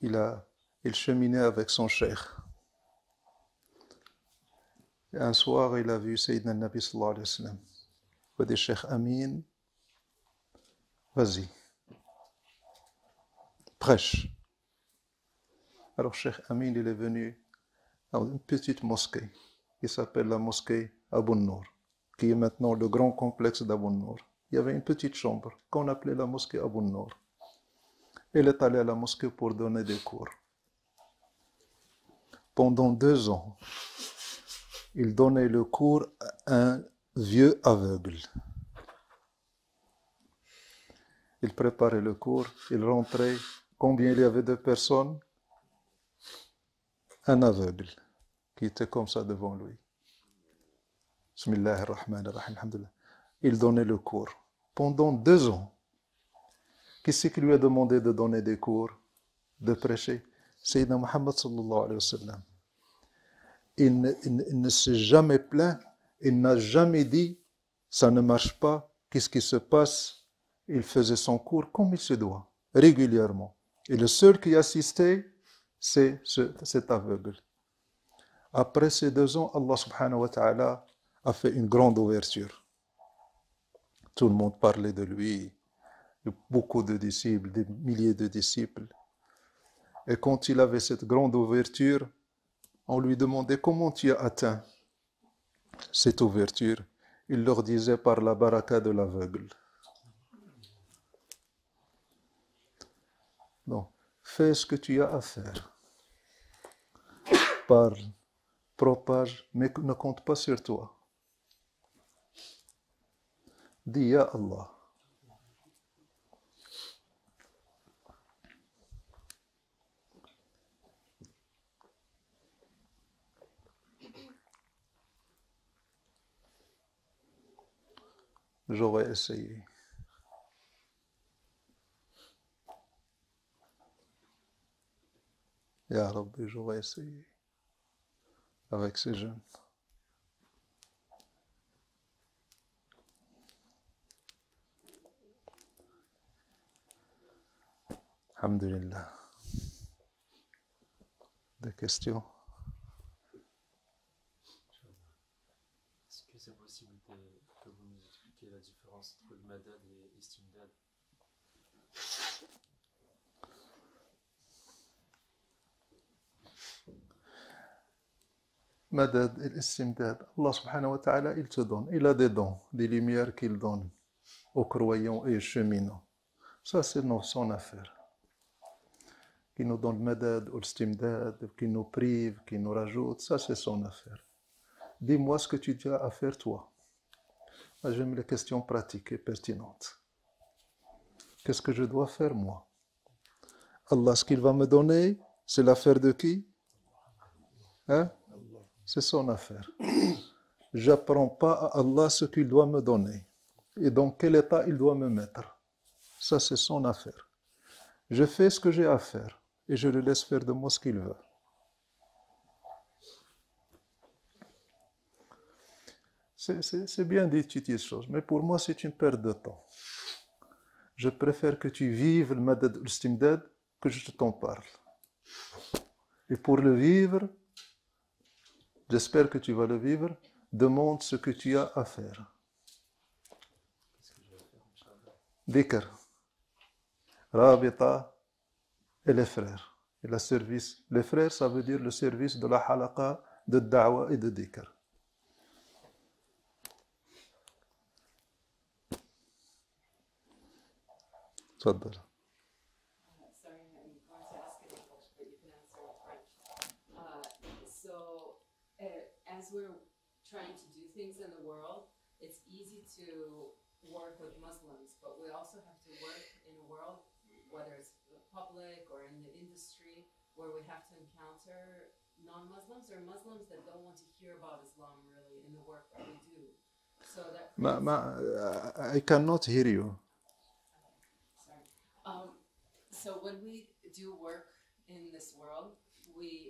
il cheminait avec son cheikh. Et un soir, il a vu Sayyidina Nabi sallallahu alayhi wa sallam. Il a dit, Cheikh Amin, vas-y, prêche. Alors Cheikh Amin, il est venu à une petite mosquée qui s'appelle la mosquée Abu Nour, qui est maintenant le grand complexe d'Abu Nour. Il y avait une petite chambre qu'on appelait la mosquée Abu Nour. Il est allé à la mosquée pour donner des cours. Pendant 2 ans, il donnait le cours à un vieux aveugle. Il préparait le cours, il rentrait. Combien il y avait de personnes? Un aveugle qui était comme ça devant lui. Bismillah ar-Rahman ar-Rahim, alhamdulillah. Il donnait le cours. Pendant 2 ans, qui c'est qui lui a demandé de donner des cours, de prêcher? Sayyidina Muhammad sallallahu alayhi wa sallam. Il ne s'est jamais plaint, il n'a jamais dit ça ne marche pas, qu'est-ce qui se passe? Il faisait son cours comme il se doit, régulièrement. Et le seul qui assistait, c'est cet aveugle. Après ces 2 ans, Allah subhanahu wa ta'ala a fait une grande ouverture. Tout le monde parlait de lui, beaucoup de disciples, des milliers de disciples. Et quand il avait cette grande ouverture, on lui demandait comment tu as atteint cette ouverture. Il leur disait par la baraka de l'aveugle. Donc, fais ce que tu as à faire. Parle, propage, mais ne compte pas sur toi. Dis Ya Allah. J'aurais essayé. Ya Rabbi, j'aurais essayé avec ces jeunes. Alhamdulillah. Des questions? Est-ce que c'est possible que vous nous expliquiez la différence entre le madad et istimdad? Madad et l'istimdad. Allah subhanahu wa ta'ala, il te donne. Il a des dons, des lumières qu'il donne aux croyants et aux cheminants. Ça, c'est son affaire. qui nous donne madad ou l'stimdad, qui nous prive, qui nous rajoute, ça c'est son affaire. Dis-moi ce que tu as à faire toi. Moi, j'aime les questions pratiques et pertinentes. Qu'est-ce que je dois faire moi? Allah, ce qu'il va me donner, c'est l'affaire de qui? Hein? C'est son affaire. J'apprends pas à Allah ce qu'il doit me donner et dans quel état il doit me mettre. Ça, c'est son affaire. Je fais ce que j'ai à faire et je le laisse faire de moi ce qu'il veut. C'est bien des petites choses, mais pour moi, c'est une perte de temps. Je préfère que tu vives le madad ou l'istimdad que je t'en parle. Et pour le vivre, j'espère que tu vas le vivre, demande ce que tu as à faire. Dhikr, Rabita et les frères. Et le service. Les frères, ça veut dire le service de la halaqa, de da'wa et de dhikr. تفضل. Sorry, I'm going to ask in English, but you can answer in French. As we're trying to do things in the world, it's easy to work with Muslims, but we also have to work in a world, whether it's the public or in the industry, where we have to encounter non-Muslims or Muslims that don't want to hear about Islam really in the work that we do. So that I cannot hear you. So when we do work in this world,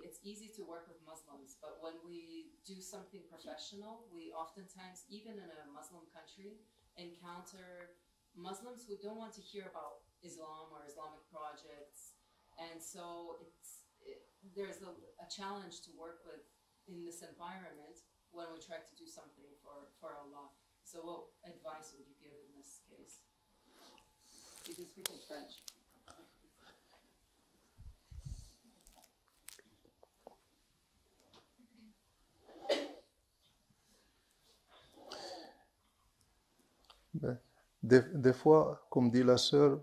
it's easy to work with Muslims, but when we do something professional, we oftentimes, even in a Muslim country, encounter Muslims who don't want to hear about Islam or Islamic projects, and so there's a challenge to work with in this environment when we try to do something for Allah. So what advice would you give in this case? You can speak in French. Des fois, comme dit la sœur,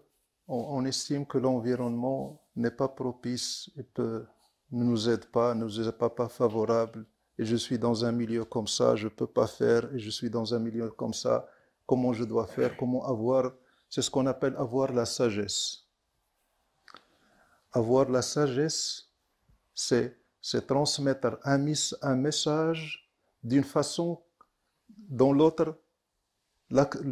on estime que l'environnement n'est pas propice et ne nous aide pas, ne nous est pas favorable. Et je suis dans un milieu comme ça, je ne peux pas faire. Et je suis dans un milieu comme ça, comment je dois faire, comment avoir. C'est ce qu'on appelle avoir la sagesse. Avoir la sagesse, c'est transmettre un message d'une façon dont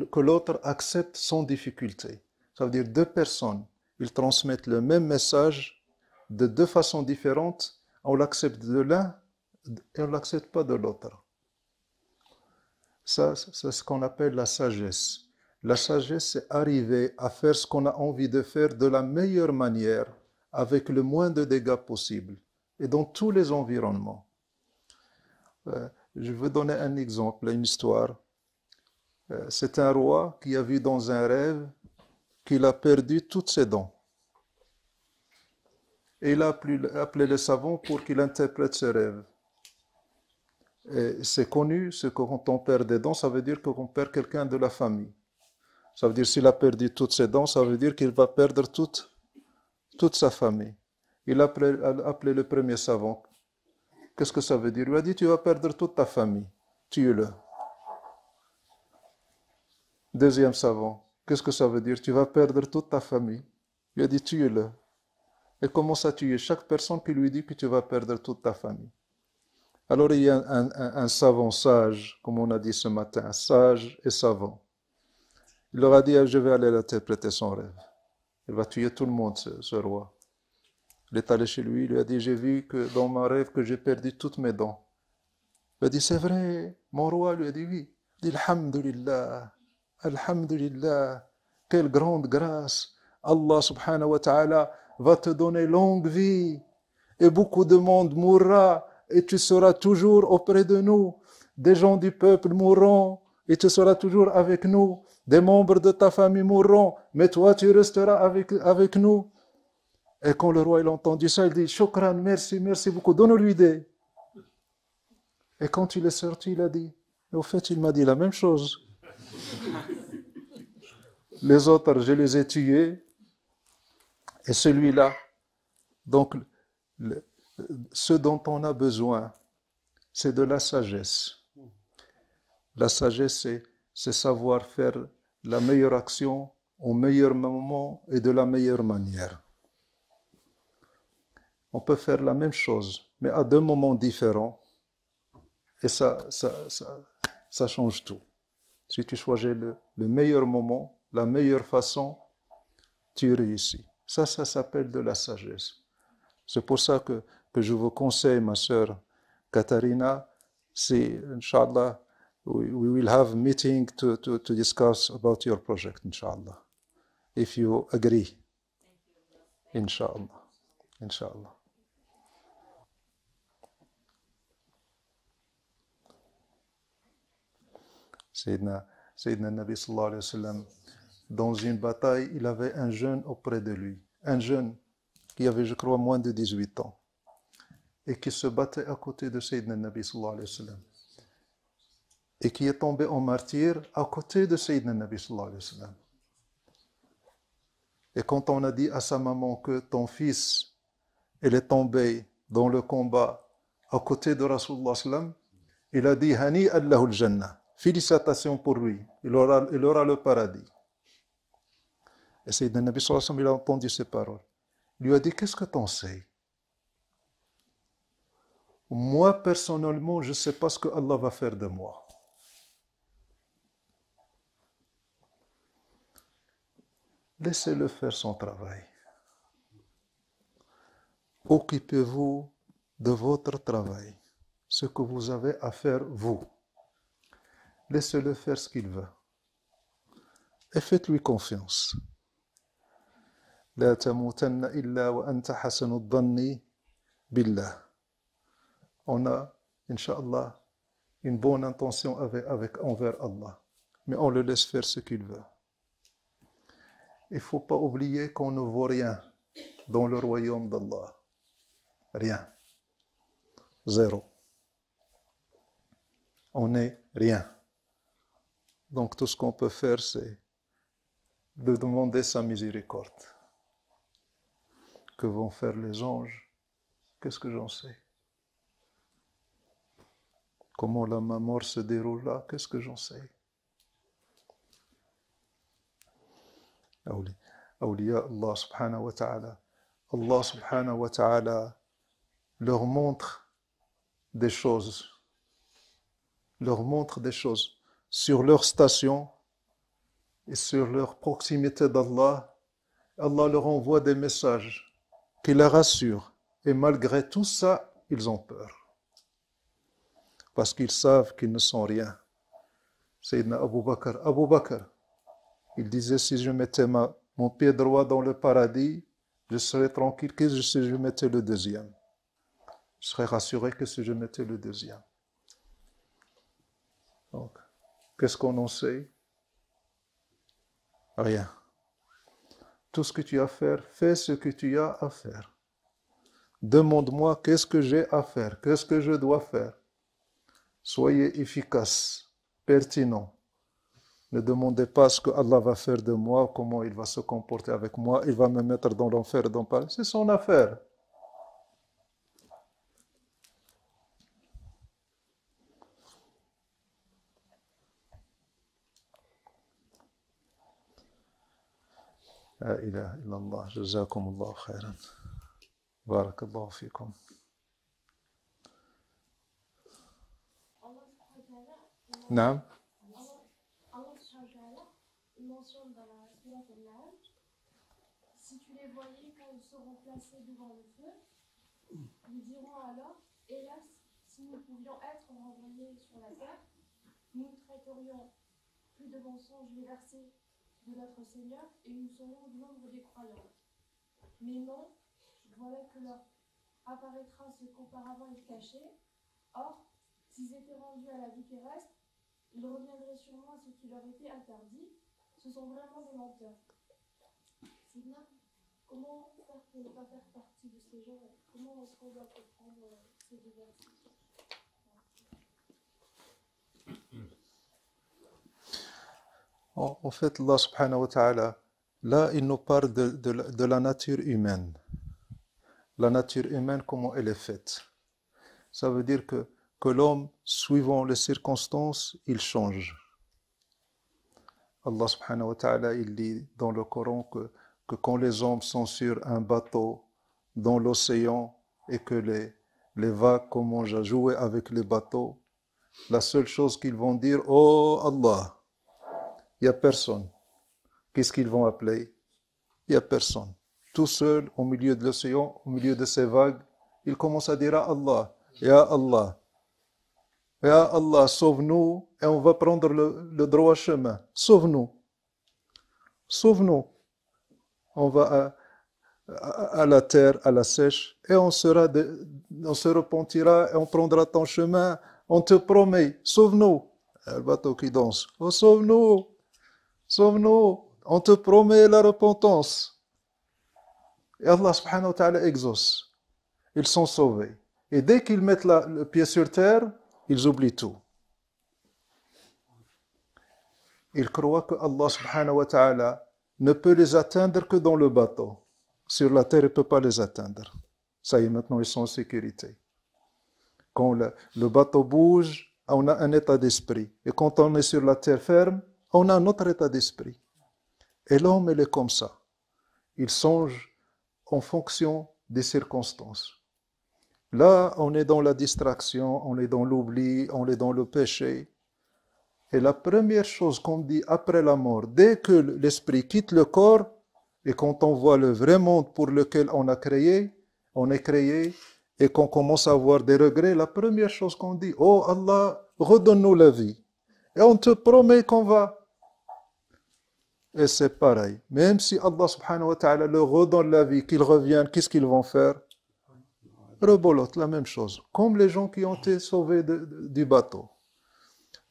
que l'autre accepte sans difficulté. Ça veut dire deux personnes, ils transmettent le même message de deux façons différentes, on l'accepte de l'un et on ne l'accepte pas de l'autre. Ça, c'est ce qu'on appelle la sagesse. La sagesse, c'est arriver à faire ce qu'on a envie de faire de la meilleure manière, avec le moins de dégâts possible, et dans tous les environnements. Je veux donner un exemple, une histoire. C'est un roi qui a vu dans un rêve qu'il a perdu toutes ses dents. Et il a appelé les savants pour qu'il interprète ce rêve. Et c'est connu, c'est que quand on perd des dents, ça veut dire qu'on perd quelqu'un de la famille. Ça veut dire s'il a perdu toutes ses dents, ça veut dire qu'il va perdre toute sa famille. Il a appelé le premier savant. Qu'est-ce que ça veut dire? Il lui a dit, tu vas perdre toute ta famille. Tue-le. Deuxième savant, qu'est-ce que ça veut dire? Tu vas perdre toute ta famille. Il a dit, tue-le. Et commence à tuer chaque personne qui lui dit que tu vas perdre toute ta famille. Alors il y a un savant sage, comme on a dit ce matin, sage et savant. Il leur a dit, je vais aller interpréter son rêve. Il va tuer tout le monde, ce roi. Il est allé chez lui, il lui a dit, j'ai vu que dans mon rêve que j'ai perdu toutes mes dents. Il a dit, c'est vrai, mon roi lui a dit oui. Il dit, alhamdulillah. Alhamdulillah, quelle grande grâce. Allah subhanahu wa ta'ala va te donner longue vie et beaucoup de monde mourra et tu seras toujours auprès de nous. Des gens du peuple mourront et tu seras toujours avec nous. Des membres de ta famille mourront, mais toi tu resteras avec nous. Et quand le roi il a entendu ça, il dit, Shukran, merci beaucoup, donne-lui des. Et quand il est sorti, il a dit, au fait il m'a dit la même chose. Les autres, je les ai tués. Et celui-là, Donc, le- ce dont on a besoin, c'est de la sagesse. La sagesse, c'est savoir faire la meilleure action au meilleur moment et de la meilleure manière. On peut faire la même chose, mais à deux moments différents, et ça change tout. Si tu choisis le meilleur moment, la meilleure façon, tu réussis. Ça s'appelle de la sagesse. C'est pour ça que je vous conseille, ma sœur Katharina, c'est, Inch'Allah, we will have a meeting to discuss about your project, Inch'Allah. If you agree, Inch'Allah. Inch'Allah. Sayyidina Nabi sallallahu alayhi wa sallam, dans une bataille, il avait un jeune auprès de lui. Un jeune qui avait, je crois, moins de 18 ans. Et qui se battait à côté de Sayyidina Nabi sallallahu alayhi wa sallam. Et qui est tombé en martyr à côté de Sayyidina Nabi sallallahu alayhi wa sallam. Et quand on a dit à sa maman que ton fils, il est tombé dans le combat à côté de Rasulullah sallam, il a dit Hani Allahu al-Jannah. Félicitations pour lui. Il aura le paradis. Et Sayyidina Nabi sallallahu alayhi wa sallam, il a entendu ces paroles. Il lui a dit, qu'est-ce que t'en sais? Moi, personnellement, je ne sais pas ce que Allah va faire de moi. Laissez-le faire son travail. Occupez-vous de votre travail, ce que vous avez à faire vous. Laissez-le faire ce qu'il veut. Et faites-lui confiance. لا تموتن إلا وأنت حسن الظن بالله. On a, Inch'Allah, une bonne intention envers Allah. Mais on le laisse faire ce qu'il veut. Il ne faut pas oublier qu'on ne vaut rien dans le royaume d'Allah. Rien. Zéro. On n'est rien. Donc tout ce qu'on peut faire, c'est de demander sa miséricorde. Que vont faire les anges? Qu'est-ce que j'en sais? Comment la mort se déroule là? Qu'est-ce que j'en sais? Awliya Allah subhanahu wa ta'ala. Allah subhanahu wa ta'ala leur montre des choses. Sur leur station et sur leur proximité d'Allah. Allah leur envoie des messages qui les rassurent. Et malgré tout ça, ils ont peur. Parce qu'ils savent qu'ils ne sont rien. Sayyidina Abu Bakr, il disait, si je mettais mon pied droit dans le paradis, je serais tranquille que si je mettais le deuxième. Je serais rassuré que si je mettais le deuxième. Donc, qu'est-ce qu'on en sait? Rien. Tout ce que tu as à faire, fais ce que tu as à faire. Demande-moi qu'est-ce que j'ai à faire, qu'est-ce que je dois faire. Soyez efficace, pertinent. Ne demandez pas ce que Allah va faire de moi, comment il va se comporter avec moi, il va me mettre dans l'enfer, dans le paradis. C'est son affaire. La ilaha illallah, jazakumullah khairan. Barakallahu fikum. Naam. Allah mentionne dans la Sourate Al-Nahl, si tu les voyais quand ils seront placés devant le feu, ils diront alors, hélas, si nous pouvions être renvoyés sur la terre, nous ne traiterions plus de mensonges les versets de notre Seigneur et nous serions du nombre des croyants. Mais non, voilà que leur apparaîtra ce qu'auparavant ils cachaient. Or, s'ils étaient rendus à la vie terrestre, ils reviendraient sûrement à ce qui leur était interdit. Ce sont vraiment des menteurs. Sidna, comment faire pour ne pas faire partie de ces gens? Comment est-ce qu'on doit comprendre ces deux versets? En fait, Allah subhanahu wa ta'ala, là, il nous parle de la nature humaine. la nature humaine, comment elle est faite. Ça veut dire que l'homme, suivant les circonstances, il change. Allah subhanahu wa ta'ala, il dit dans le Coran que quand les hommes sont sur un bateau dans l'océan et que les vagues commencent à jouer avec les bateaux, la seule chose qu'ils vont dire, oh Allah, il n'y a personne. Qu'est-ce qu'ils vont appeler? Il n'y a personne. Tout seul, au milieu de l'océan, au milieu de ces vagues, ils commencent à dire à Allah, Ya Allah, Ya Allah, sauve-nous et on va prendre le droit chemin. Sauve-nous. Sauve-nous. On va à la terre, à la sèche, et on se repentira et on prendra ton chemin. On te promet, sauve-nous. Le bateau qui danse. Oh, sauve-nous. Sauve-nous. On te promet la repentance. Et Allah subhanahu wa ta'ala exauce. Ils sont sauvés. Et dès qu'ils mettent le pied sur terre, ils oublient tout. Ils croient que Allah subhanahu wa ta'ala ne peut les atteindre que dans le bateau. Sur la terre, il ne peut pas les atteindre. Ça y est, maintenant, ils sont en sécurité. Quand le bateau bouge, on a un état d'esprit. Et quand on est sur la terre ferme, on a un autre état d'esprit. Et l'homme, il est comme ça. Il songe en fonction des circonstances. Là, on est dans la distraction, on est dans l'oubli, on est dans le péché. Et la première chose qu'on dit après la mort, dès que l'esprit quitte le corps, et quand on voit le vrai monde pour lequel on est créé, et qu'on commence à avoir des regrets, la première chose qu'on dit, oh Allah, redonne-nous la vie. Et on te promet qu'on va. Et c'est pareil. Même si Allah subhanahu wa ta'ala leur redonne la vie, qu'ils reviennent, qu'est-ce qu'ils vont faire? Rebolote, la même chose. Comme les gens qui ont été sauvés du bateau.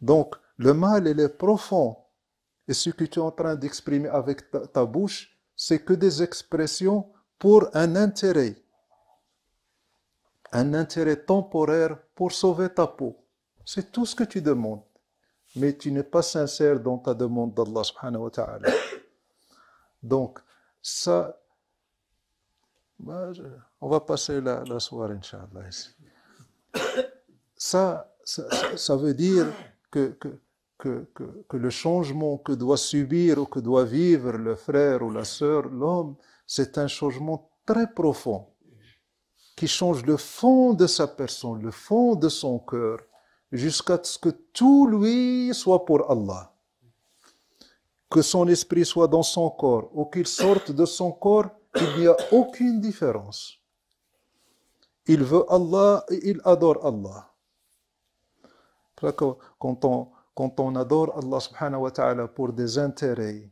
Donc, le mal, il est profond. Et ce que tu es en train d'exprimer avec ta bouche, c'est que des expressions pour un intérêt. Un intérêt temporaire pour sauver ta peau. C'est tout ce que tu demandes. Mais tu n'es pas sincère dans ta demande d'Allah subhanahu wa ta'ala. Donc, ça, on va passer la soirée, Inch'Allah. Ça veut dire que le changement que doit subir ou que doit vivre le frère ou la sœur, l'homme, c'est un changement très profond qui change le fond de sa personne, le fond de son cœur, jusqu'à ce que tout lui soit pour Allah. Que son esprit soit dans son corps ou qu'il sorte de son corps, il n'y a aucune différence. Il veut Allah et il adore Allah. Quand on adore Allah subhanahu wa ta'ala pour des intérêts,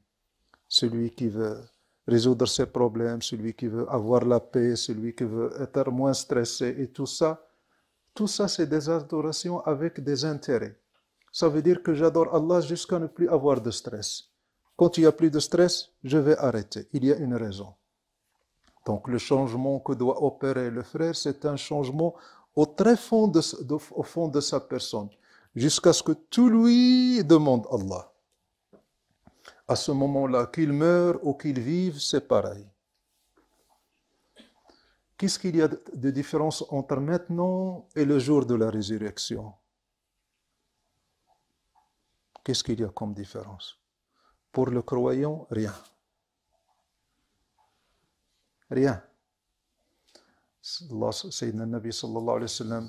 celui qui veut résoudre ses problèmes, celui qui veut avoir la paix, celui qui veut être moins stressé et tout ça c'est des adorations avec des intérêts. Ça veut dire que j'adore Allah jusqu'à ne plus avoir de stress. Quand il n'y a plus de stress, je vais arrêter. Il y a une raison. Donc le changement que doit opérer le frère, c'est un changement au très fond au fond de sa personne, jusqu'à ce que tout lui demande Allah. À ce moment-là, qu'il meure ou qu'il vive, c'est pareil. Qu'est-ce qu'il y a de différence entre maintenant et le jour de la résurrection? Qu'est-ce qu'il y a comme différence? Pour le croyant, rien. Rien. Sayyidina Nabi sallallahu alayhi wa sallam,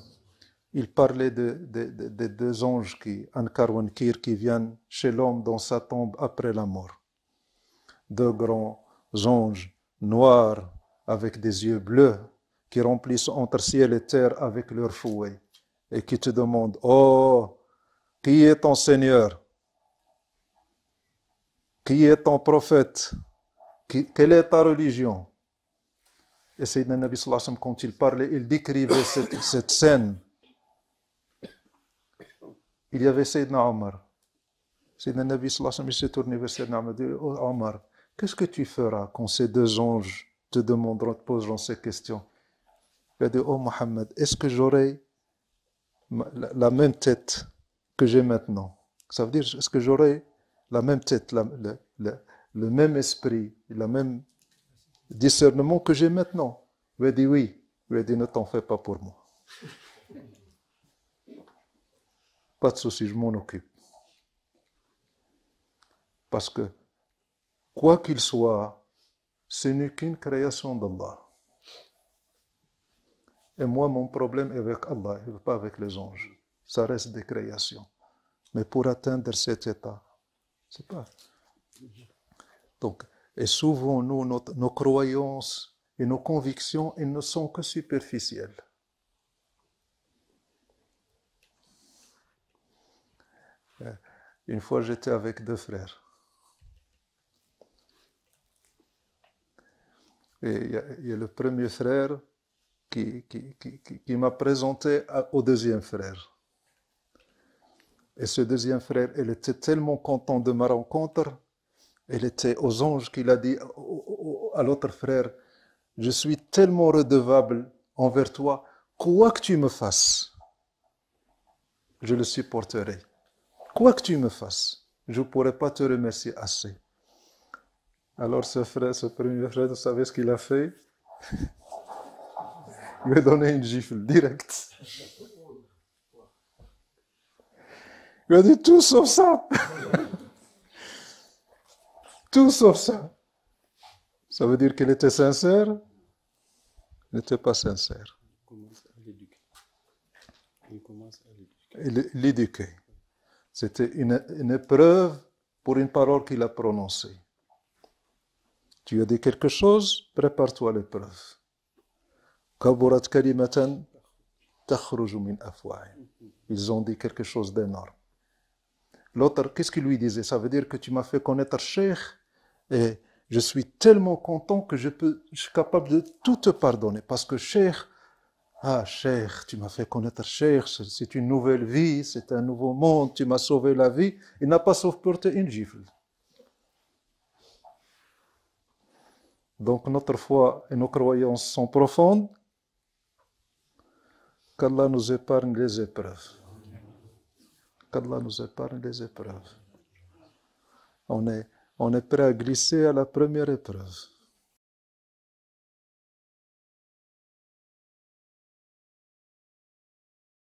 il parlait des deux anges, Ankar ou Ankir, qui viennent chez l'homme dans sa tombe après la mort. Deux grands anges noirs avec des yeux bleus qui remplissent entre ciel et terre avec leurs fouets et qui te demandent, oh, qui est ton Seigneur? Qui est ton prophète? Quelle est ta religion? Et Sayyidina Nabi sallallahu alayhi wa sallam, quand il parlait, il décrivait cette scène. Il y avait Sayyidina Omar. Sayyidina Nabi sallallahu alayhi wa sallam, il s'est tourné vers Sayyidina Omar et dit, oh Omar, qu'est-ce que tu feras quand ces deux anges te demanderont, te poseront ces questions? Il a dit, oh Mohammed, est-ce que j'aurai la même tête que j'ai maintenant? Ça veut dire, est-ce que j'aurai la même tête, le même esprit, le même discernement que j'ai maintenant? Il a dit oui. Il lui a dit, ne t'en fais pas pour moi. Pas de souci, je m'en occupe. Parce que, quoi qu'il soit, ce n'est qu'une création d'Allah. Et moi, mon problème est avec Allah, et pas avec les anges. Ça reste des créations. Mais pour atteindre cet état, c'est pas. Donc, et souvent, nous, nos croyances et nos convictions, elles ne sont que superficielles. Une fois, j'étais avec deux frères. Et il y a le premier frère qui m'a présenté au deuxième frère. Et ce deuxième frère, il était tellement content de ma rencontre, il était aux anges qu'il a dit à l'autre frère, je suis tellement redevable envers toi, quoi que tu me fasses, je le supporterai. Quoi que tu me fasses, je ne pourrai pas te remercier assez. Alors ce premier frère, vous savez ce qu'il a fait? Il lui a donné une gifle, direct. Il a dit tout sauf ça. Tout sauf ça. Ça veut dire qu'il était sincère? Il n'était pas sincère. Il commence à l'éduquer. Il l'éduquait. C'était une épreuve pour une parole qu'il a prononcée. Tu as dit quelque chose, prépare-toi à l'épreuve. Kaburat kalimatan takhruju min afwahihim. Ils ont dit quelque chose d'énorme. L'autre, qu'est-ce qu'il lui disait? Ça veut dire que tu m'as fait connaître Cheikh et je suis tellement content que je suis capable de tout te pardonner. Parce que Cheikh, Cheikh, tu m'as fait connaître Cheikh, c'est une nouvelle vie, c'est un nouveau monde, tu m'as sauvé la vie. Il n'a pas supporté une gifle. Donc notre foi et nos croyances sont profondes. Qu'Allah nous épargne les épreuves. Qu'Allah nous épargne les épreuves. On est prêt à glisser à la première épreuve.